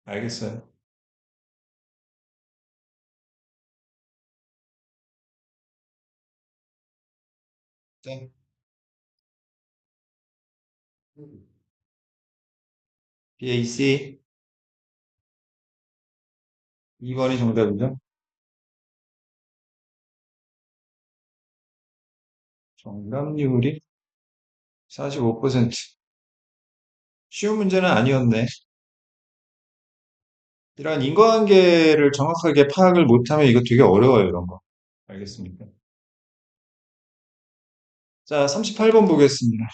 알겠어요? 자, BAC 2번이 정답이죠? 정답률이 45%. 쉬운 문제는 아니었네. 이런 인과관계를 정확하게 파악을 못하면 이거 되게 어려워요, 이런 거. 알겠습니까? 자, 38번 보겠습니다.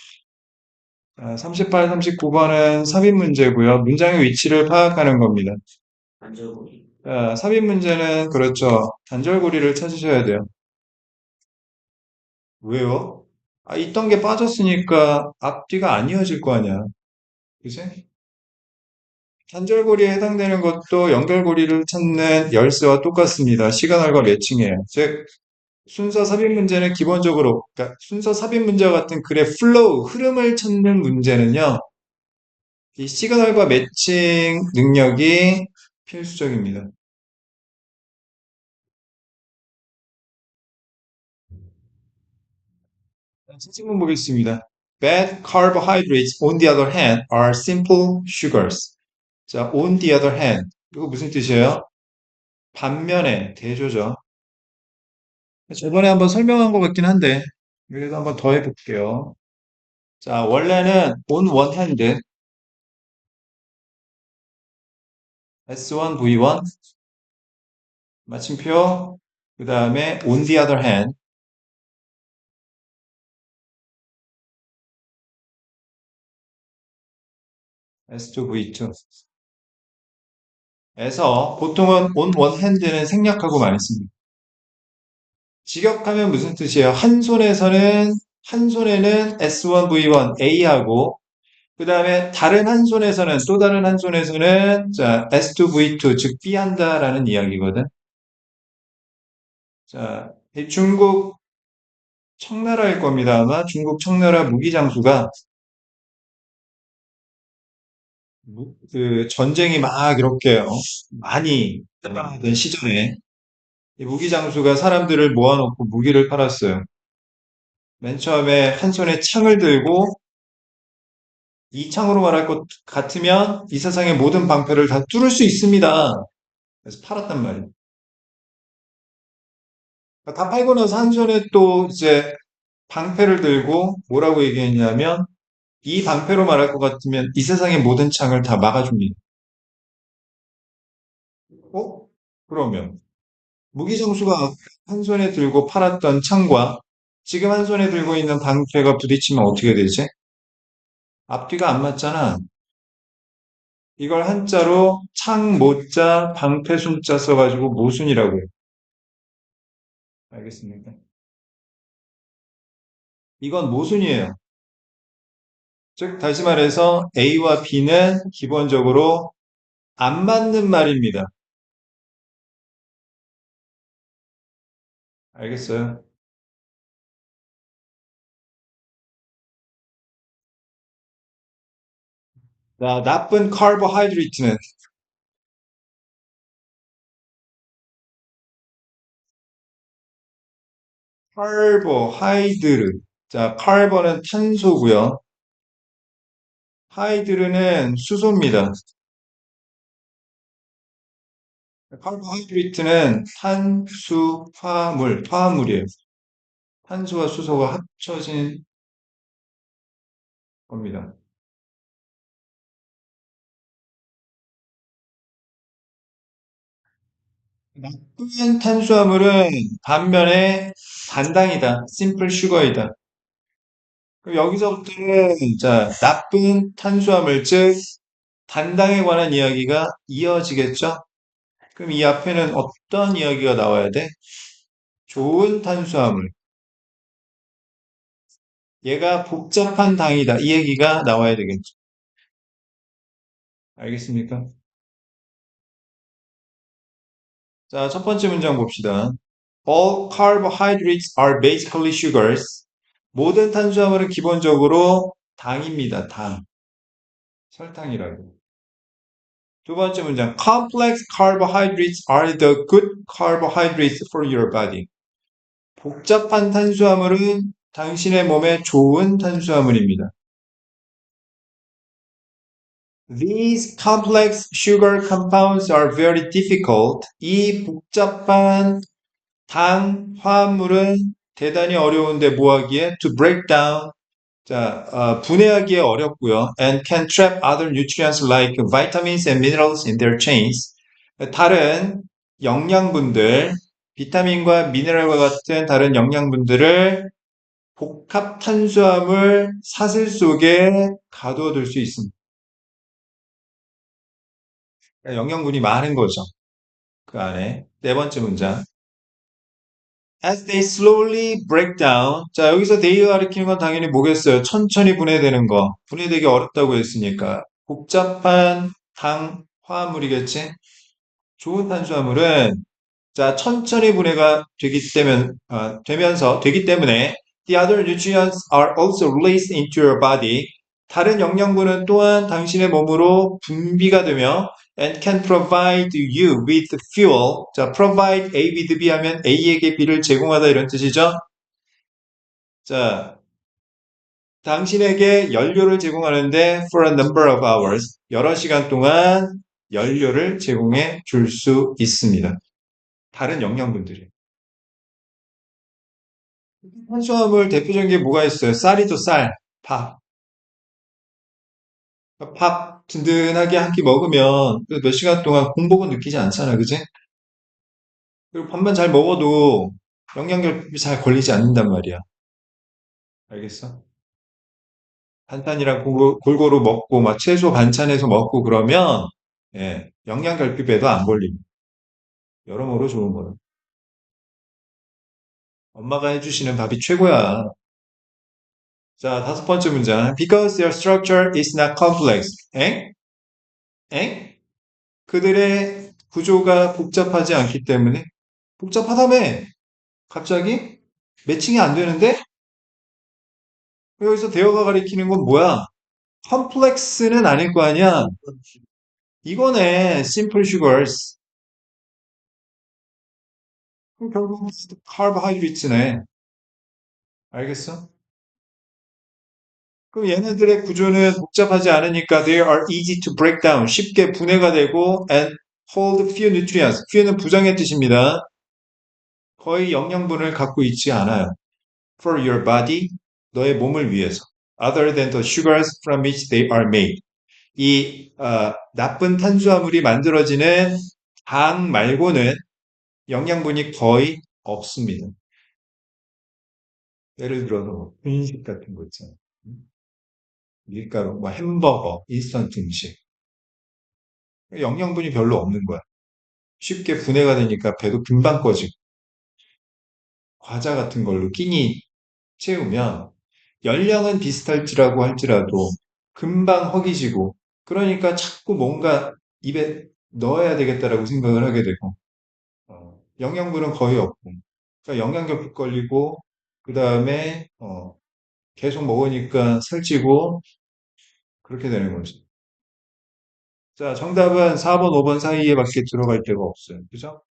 자, 38, 39번은 삽입 문제고요. 문장의 위치를 파악하는 겁니다.
안전고리.
자, 삽입 문제는 그렇죠. 단절고리를 찾으셔야 돼요. 왜요? 아, 있던 게 빠졌으니까 앞뒤가 안 이어질 거 아니야. 그지? 단절고리에 해당되는 것도 연결고리를 찾는 열쇠와 똑같습니다. 시그널과 매칭해요. 즉, 순서 삽입 문제는 기본적으로, 그러니까 순서 삽입 문제와 같은 글의 플로우, 흐름을 찾는 문제는요, 이 시그널과 매칭 능력이 필수적입니다. 사진문 보겠습니다. Bad carbohydrates, on the other hand, are simple sugars. 자, on the other hand. 이거 무슨 뜻이에요? 반면에, 대조죠. 저번에 한번 설명한 것 같긴 한데, 그래도 한번 더 해볼게요. 자, 원래는 on one hand, S1, V1, 마침표, 그 다음에 on the other hand, S2, V2. 에서 보통은 on one hand는 생략하고 많이 씁니다. 직역하면 무슨 뜻이에요? 한 손에는 S1, V1, A하고 그 다음에 또 다른 한 손에서는 자, S2, V2, 즉 B 한다라는 이야기거든. 자, 이 중국 청나라일 겁니다. 아마 중국 청나라 무기장수가 그 전쟁이 막 이렇게 많이 하던 시절에 이 무기장수가 사람들을 모아놓고 무기를 팔았어요. 맨 처음에 한 손에 창을 들고 이 창으로 말할 것 같으면 이 세상의 모든 방패를 다 뚫을 수 있습니다. 그래서 팔았단 말이에요. 다 팔고 나서 한 손에 또 이제 방패를 들고 뭐라고 얘기했냐면 이 방패로 말할 것 같으면 이 세상의 모든 창을 다 막아줍니다. 어? 그러면 무기장수가 한 손에 들고 팔았던 창과 지금 한 손에 들고 있는 방패가 부딪히면 어떻게 되지? 앞뒤가 안 맞잖아. 이걸 한자로 창 모자 방패 순자 써가지고 모순이라고 해요. 알겠습니까? 이건 모순이에요. 즉, 다시 말해서 A와 B는 기본적으로 안 맞는 말입니다. 알겠어요? 자, 나쁜 카보하이드레이트는 카보하이드르. 자, 카보는 탄소고요. 하이드르는 수소입니다. 카보하이드레이트는 화합물이에요. 탄소와 수소가 합쳐진 겁니다. 나쁜 탄수화물은 반면에 단당이다. 심플 슈거이다. 그럼 여기서부터는 자, 나쁜 탄수화물, 즉 단당에 관한 이야기가 이어지겠죠? 그럼 이 앞에는 어떤 이야기가 나와야 돼? 좋은 탄수화물. 얘가 복잡한 당이다. 이 얘기가 나와야 되겠죠. 알겠습니까? 자, 첫 번째 문장 봅시다. All carbohydrates are basically sugars. 모든 탄수화물은 기본적으로 당입니다. 당. 설탕이라고. 두 번째 문장. Complex carbohydrates are the good carbohydrates for your body. 복잡한 탄수화물은 당신의 몸에 좋은 탄수화물입니다. These complex sugar compounds are very difficult. 이 복잡한 당 화합물은 대단히 어려운데 뭐하기에? To break down. 자, 분해하기에 어렵고요. And can trap other nutrients like vitamins and minerals in their chains. 다른 영양분들, 비타민과 미네랄과 같은 다른 영양분들을 복합 탄수화물 사슬 속에 가둬둘 수 있습니다. 영양분이 많은 거죠. 그 안에. 네 번째 문장. As they slowly break down. 자, 여기서 they가 가리키는 건 당연히 뭐겠어요? 천천히 분해되는 거. 분해되기 어렵다고 했으니까. 복잡한 당 화합물이겠지? 좋은 탄수화물은 자, 천천히 분해가 되기 때문에 the other nutrients are also released into your body. 다른 영양분은 또한 당신의 몸으로 분비가 되며 and can provide you with fuel. 자, provide A with B 하면 A에게 B를 제공하다 이런 뜻이죠. 자, 당신에게 연료를 제공하는데 for a number of hours. 여러 시간 동안 연료를 제공해 줄 수 있습니다. 다른 영양분들이. 탄수화물 대표적인 게 뭐가 있어요? 쌀이죠, 쌀. 밥. 밥 든든하게 한 끼 먹으면 몇 시간 동안 공복은 느끼지 않잖아, 그지? 그리고 밥만 잘 먹어도 영양결핍이 잘 걸리지 않는단 말이야. 알겠어? 반찬이랑 골고루 먹고, 막 채소 반찬해서 먹고 그러면, 예, 영양결핍에도 안 걸립니다. 여러모로 좋은 거는. 엄마가 해주시는 밥이 최고야. 자, 다섯 번째 문장. Because their structure is not complex. 엥? 엥? 그들의 구조가 복잡하지 않기 때문에 복잡하다며 갑자기 매칭이 안 되는데 여기서 대어가 가리키는 건 뭐야? 컴플렉스는 아닐 거 아니야. 이거네. simple sugars. 그럼 결국 carbohydrates네. 알겠어? 그럼 얘네들의 구조는 복잡하지 않으니까 they are easy to break down. 쉽게 분해가 되고 and hold few nutrients. few는 부정의 뜻입니다. 거의 영양분을 갖고 있지 않아요. For your body, 너의 몸을 위해서. Other than the sugars from which they are made. 이 나쁜 탄수화물이 만들어지는 당 말고는 영양분이 거의 없습니다. 예를 들어서 뭐 분식 같은 거 있잖아요. 밀가루, 뭐 햄버거, 인스턴트 음식. 영양분이 별로 없는 거야. 쉽게 분해가 되니까 배도 금방 꺼지고 과자 같은 걸로 끼니 채우면 열량은 비슷할지라고 할지라도 금방 허기지고 그러니까 자꾸 뭔가 입에 넣어야 되겠다라고 생각을 하게 되고 영양분은 거의 없고 그러니까 영양결핍 걸리고 그 다음에 계속 먹으니까 살찌고 그렇게 되는 거지. 자, 정답은 4번, 5번 사이에밖에 들어갈 데가 없어요. 그죠?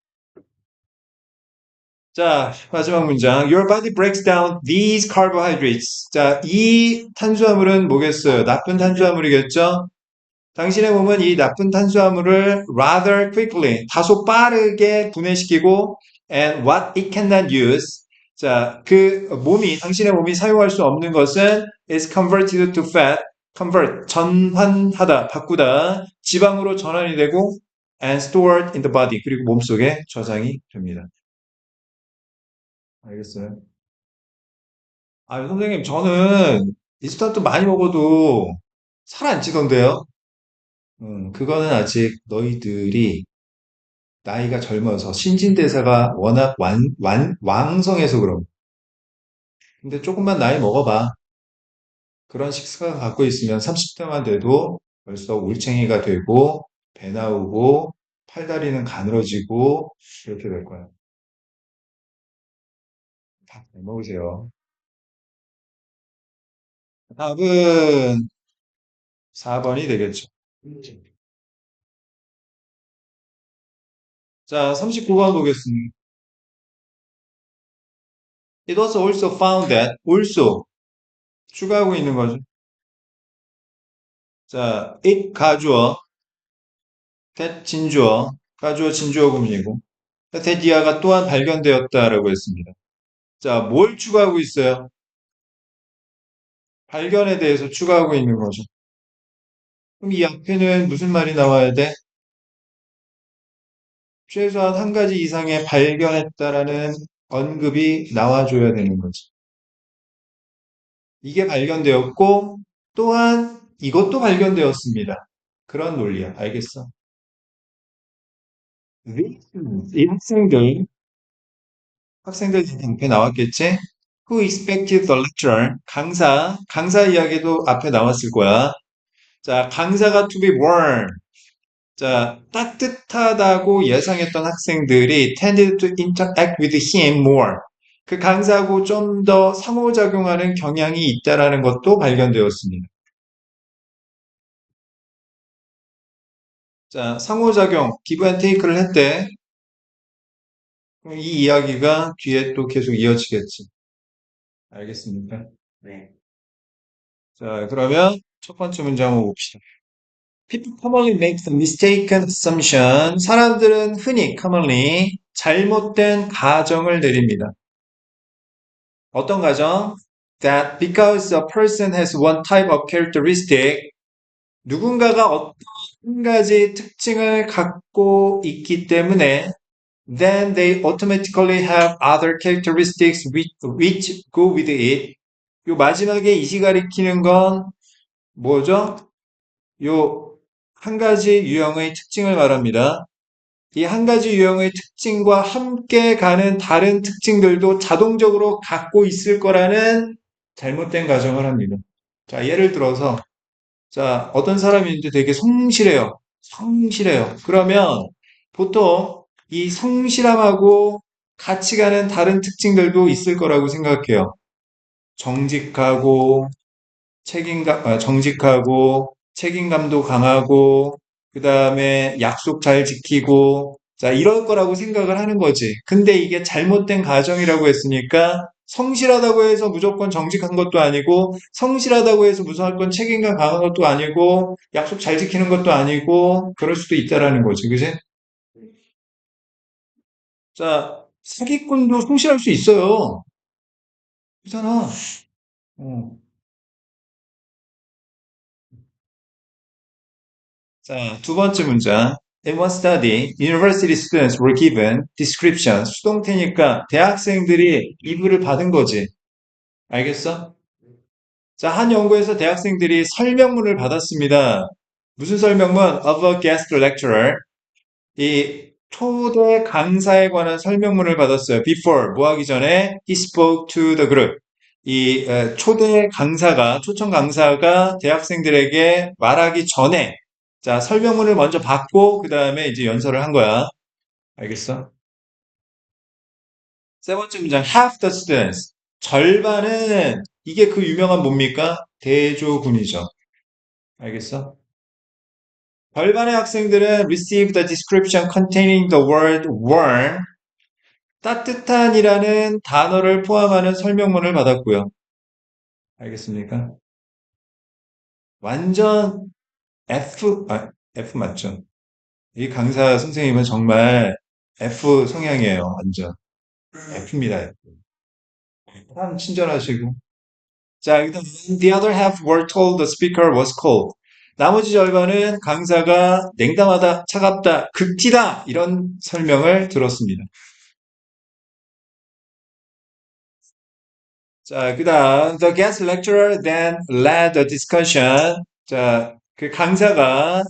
자, 마지막 문장. Your body breaks down these carbohydrates. 자, 이 탄수화물은 뭐겠어요? 나쁜 탄수화물이겠죠? 당신의 몸은 이 나쁜 탄수화물을 rather quickly, 다소 빠르게 분해시키고 and what it cannot use. 자, 당신의 몸이 사용할 수 없는 것은 is converted to fat, convert, 전환하다, 바꾸다, 지방으로 전환이 되고 and stored in the body, 그리고 몸속에 저장이 됩니다. 알겠어요? 아, 선생님, 저는 인스턴트 많이 먹어도 살 안 찌던데요? 그거는 아직 너희들이 나이가 젊어서 신진대사가 워낙 왕성해서 그럼. 근데 조금만 나이 먹어봐. 그런 식습관 갖고 있으면 30대만 돼도 벌써 올챙이가 되고, 배 나오고, 팔다리는 가늘어지고, 이렇게 될 거야. 다 잘 먹으세요. 답은 4번이 되겠죠. 자, 39번 보겠습니다. It was also found that, also, 추가하고 있는 거죠. 자, it 가주어, that 진주어, 가주어 진주어 구문이고, that 이하가 또한 발견되었다라고 했습니다. 자, 뭘 추가하고 있어요? 발견에 대해서 추가하고 있는 거죠. 그럼 이 앞에는 무슨 말이 나와야 돼? 최소한 한 가지 이상의 발견했다라는 언급이 나와줘야 되는 거지. 이게 발견되었고, 또한 이것도 발견되었습니다. 그런 논리야. 알겠어? 이 학생들 앞에 나왔겠지? Who expected the lecturer? 강사 이야기도 앞에 나왔을 거야. 자, 강사가 to be warm. 자, 따뜻하다고 예상했던 학생들이 tended to interact with him more. 그 강사하고 좀 더 상호작용하는 경향이 있다라는 것도 발견되었습니다. 자, 상호작용, give and take를 했대. 그럼 이 이야기가 뒤에 또 계속 이어지겠지. 알겠습니까?
네.
자, 그러면 첫 번째 문제 한번 봅시다. People commonly make the mistaken assumption. 사람들은 흔히 commonly 잘못된 가정을 내립니다. 어떤 가정? That because a person has one type of characteristic, 누군가가 어떤 가지 특징을 갖고 있기 때문에 then they automatically have other characteristics which go with it. 요 마지막에 이시 가리키는 건 뭐죠? 요 한 가지 유형의 특징을 말합니다. 이 한 가지 유형의 특징과 함께 가는 다른 특징들도 자동적으로 갖고 있을 거라는 잘못된 가정을 합니다. 자, 예를 들어서, 자, 어떤 사람인데 되게 성실해요. 성실해요. 그러면 보통 이 성실함하고 같이 가는 다른 특징들도 있을 거라고 생각해요. 정직하고, 정직하고, 책임감도 강하고, 그 다음에 약속 잘 지키고, 자, 이럴 거라고 생각을 하는 거지. 근데 이게 잘못된 가정이라고 했으니까, 성실하다고 해서 무조건 정직한 것도 아니고, 성실하다고 해서 무조건 책임감 강한 것도 아니고, 약속 잘 지키는 것도 아니고, 그럴 수도 있다라는 거지. 그지? 자, 사기꾼도 성실할 수 있어요. 그렇잖아. 어. 자, 두 번째 문장. In one study, university students were given description. 수동태니까 대학생들이 이부를 받은 거지. 알겠어? 자, 한 연구에서 대학생들이 설명문을 받았습니다. 무슨 설명문? Of a guest lecturer. 이 초대 강사에 관한 설명문을 받았어요. Before, 뭐 하기 전에 he spoke to the group. 초대 강사가, 초청 강사가 대학생들에게 말하기 전에 자, 설명문을 먼저 받고 그 다음에 이제 연설을 한 거야. 알겠어? 세 번째 문장, half the students. 절반은 이게 그 유명한 뭡니까? 대조군이죠. 알겠어? 절반의 학생들은 receive the description containing the word warm, 따뜻한이라는 단어를 포함하는 설명문을 받았고요. 알겠습니까? 완전 F 맞죠? 이 강사 선생님은 정말 F 성향이에요, 완전. F입니다. 참 친절하시고. 자, 일단 the other half were told the speaker was cold. 나머지 절반은 강사가 냉담하다, 차갑다, 극티다 이런 설명을 들었습니다. 자, 그다음 the guest lecturer then led the discussion. 자, 그 강사가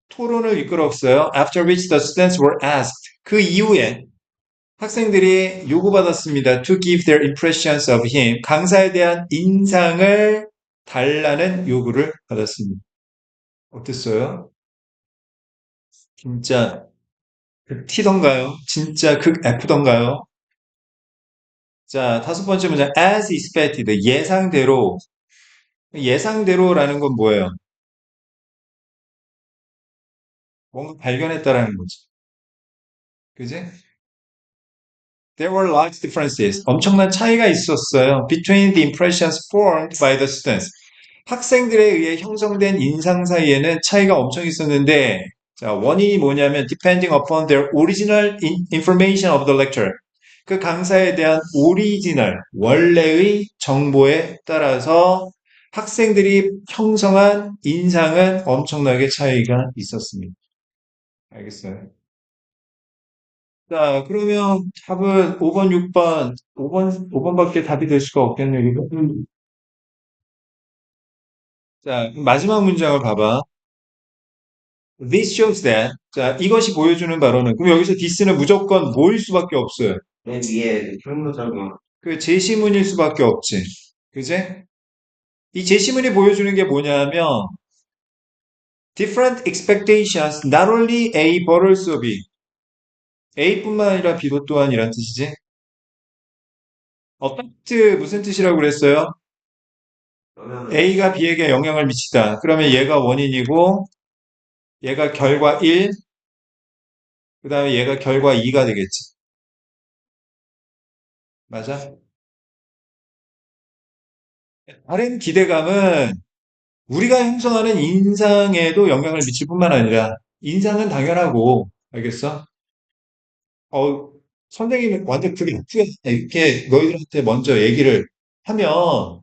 토론을 이끌었어요. After which the students were asked. 그 이후에 학생들이 요구받았습니다. To give their impressions of him. 강사에 대한 인상을 달라는 요구를 받았습니다. 어땠어요? 진짜 극 T던가요? 진짜 극 F던가요? 자, 다섯 번째 문장. As expected. 예상대로. 예상대로라는 건 뭐예요? 뭔가 발견했다라는 거지. 그지? There were large differences. 엄청난 차이가 있었어요. Between the impressions formed by the students. 학생들에 의해 형성된 인상 사이에는 차이가 엄청 있었는데, 자, 원인이 뭐냐면, depending upon their original information of the lecture. 그 강사에 대한 오리지널, 원래의 정보에 따라서 학생들이 형성한 인상은 엄청나게 차이가 있었습니다. 알겠어요? 자, 그러면 답은 5번, 6번, 5번밖에 답이 될 수가 없겠네요. 이거. 자, 마지막 문장을 봐봐. This shows that. 자, 이것이 보여주는 바로는. 그럼 여기서 this는 무조건 뭐일 수밖에 없어요.
맨 위에 형용사가
그 제시문일 수밖에 없지. 그제? 이 제시문이 보여주는 게 뭐냐면, different expectations, not only A but also B. A뿐만 아니라 B도 또한이란 뜻이지. affect 무슨 뜻이라고 그랬어요?
영향을
A가 B에게 영향을 미치다. 그러면 얘가 원인이고, 얘가 결과 1, 그 다음에 얘가 결과 2가 되겠지. 맞아? 다른 기대감은 우리가 형성하는 인상에도 영향을 미칠 뿐만 아니라, 인상은 당연하고, 알겠어? 어, 선생님이 완전 그게 F야. 이렇게 너희들한테 먼저 얘기를 하면,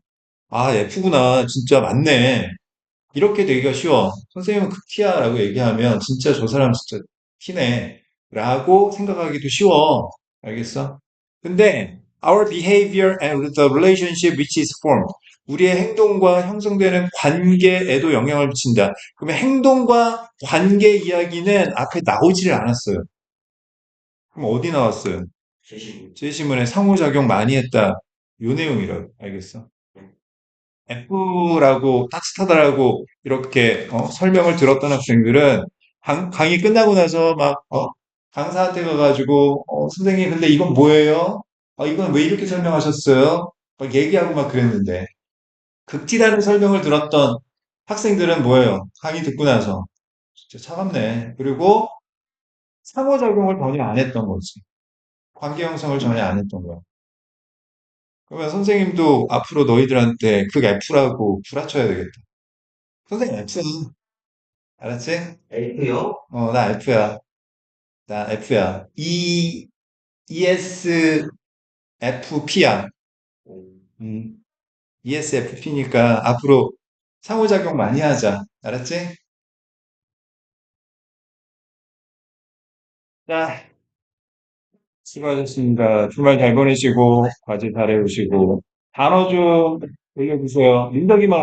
아, F구나. 진짜 맞네. 이렇게 되기가 쉬워. 선생님은 극티야 라고 얘기하면 진짜 저 사람 진짜 티네 라고 생각하기도 쉬워. 알겠어? 근데 our behavior and the relationship which is formed 우리의 행동과 형성되는 관계에도 영향을 미친다. 그러면 행동과 관계 이야기는 앞에 나오지를 않았어요. 그럼 어디 나왔어요?
제시문.
제시문에 상호작용 많이 했다. 요 내용이라고. 알겠어? F라고 따뜻하다라고 이렇게 설명을 들었던 학생들은 강의 끝나고 나서 막 강사한테 가가지고 선생님 근데 이건 뭐예요? 이건 왜 이렇게 설명하셨어요? 막 얘기하고 막 그랬는데 극티라는 설명을 들었던 학생들은 뭐예요? 강의 듣고 나서 진짜 차갑네. 그리고 상호작용을 전혀 안 했던 거지. 관계 형성을 전혀 안 했던 거야. 그러면 선생님도 앞으로 너희들한테 극 F라고 구라쳐야 되겠다. 선생님 F야. 알았지?
F요?
나 F야. 나 F야. ESFP야. 음, ESFP니까 앞으로 상호작용 많이 하자. 알았지? 자, 수고하셨습니다. 주말 잘 보내시고, 과제 잘 해오시고, 단어 좀 올려주세요. 민덕이만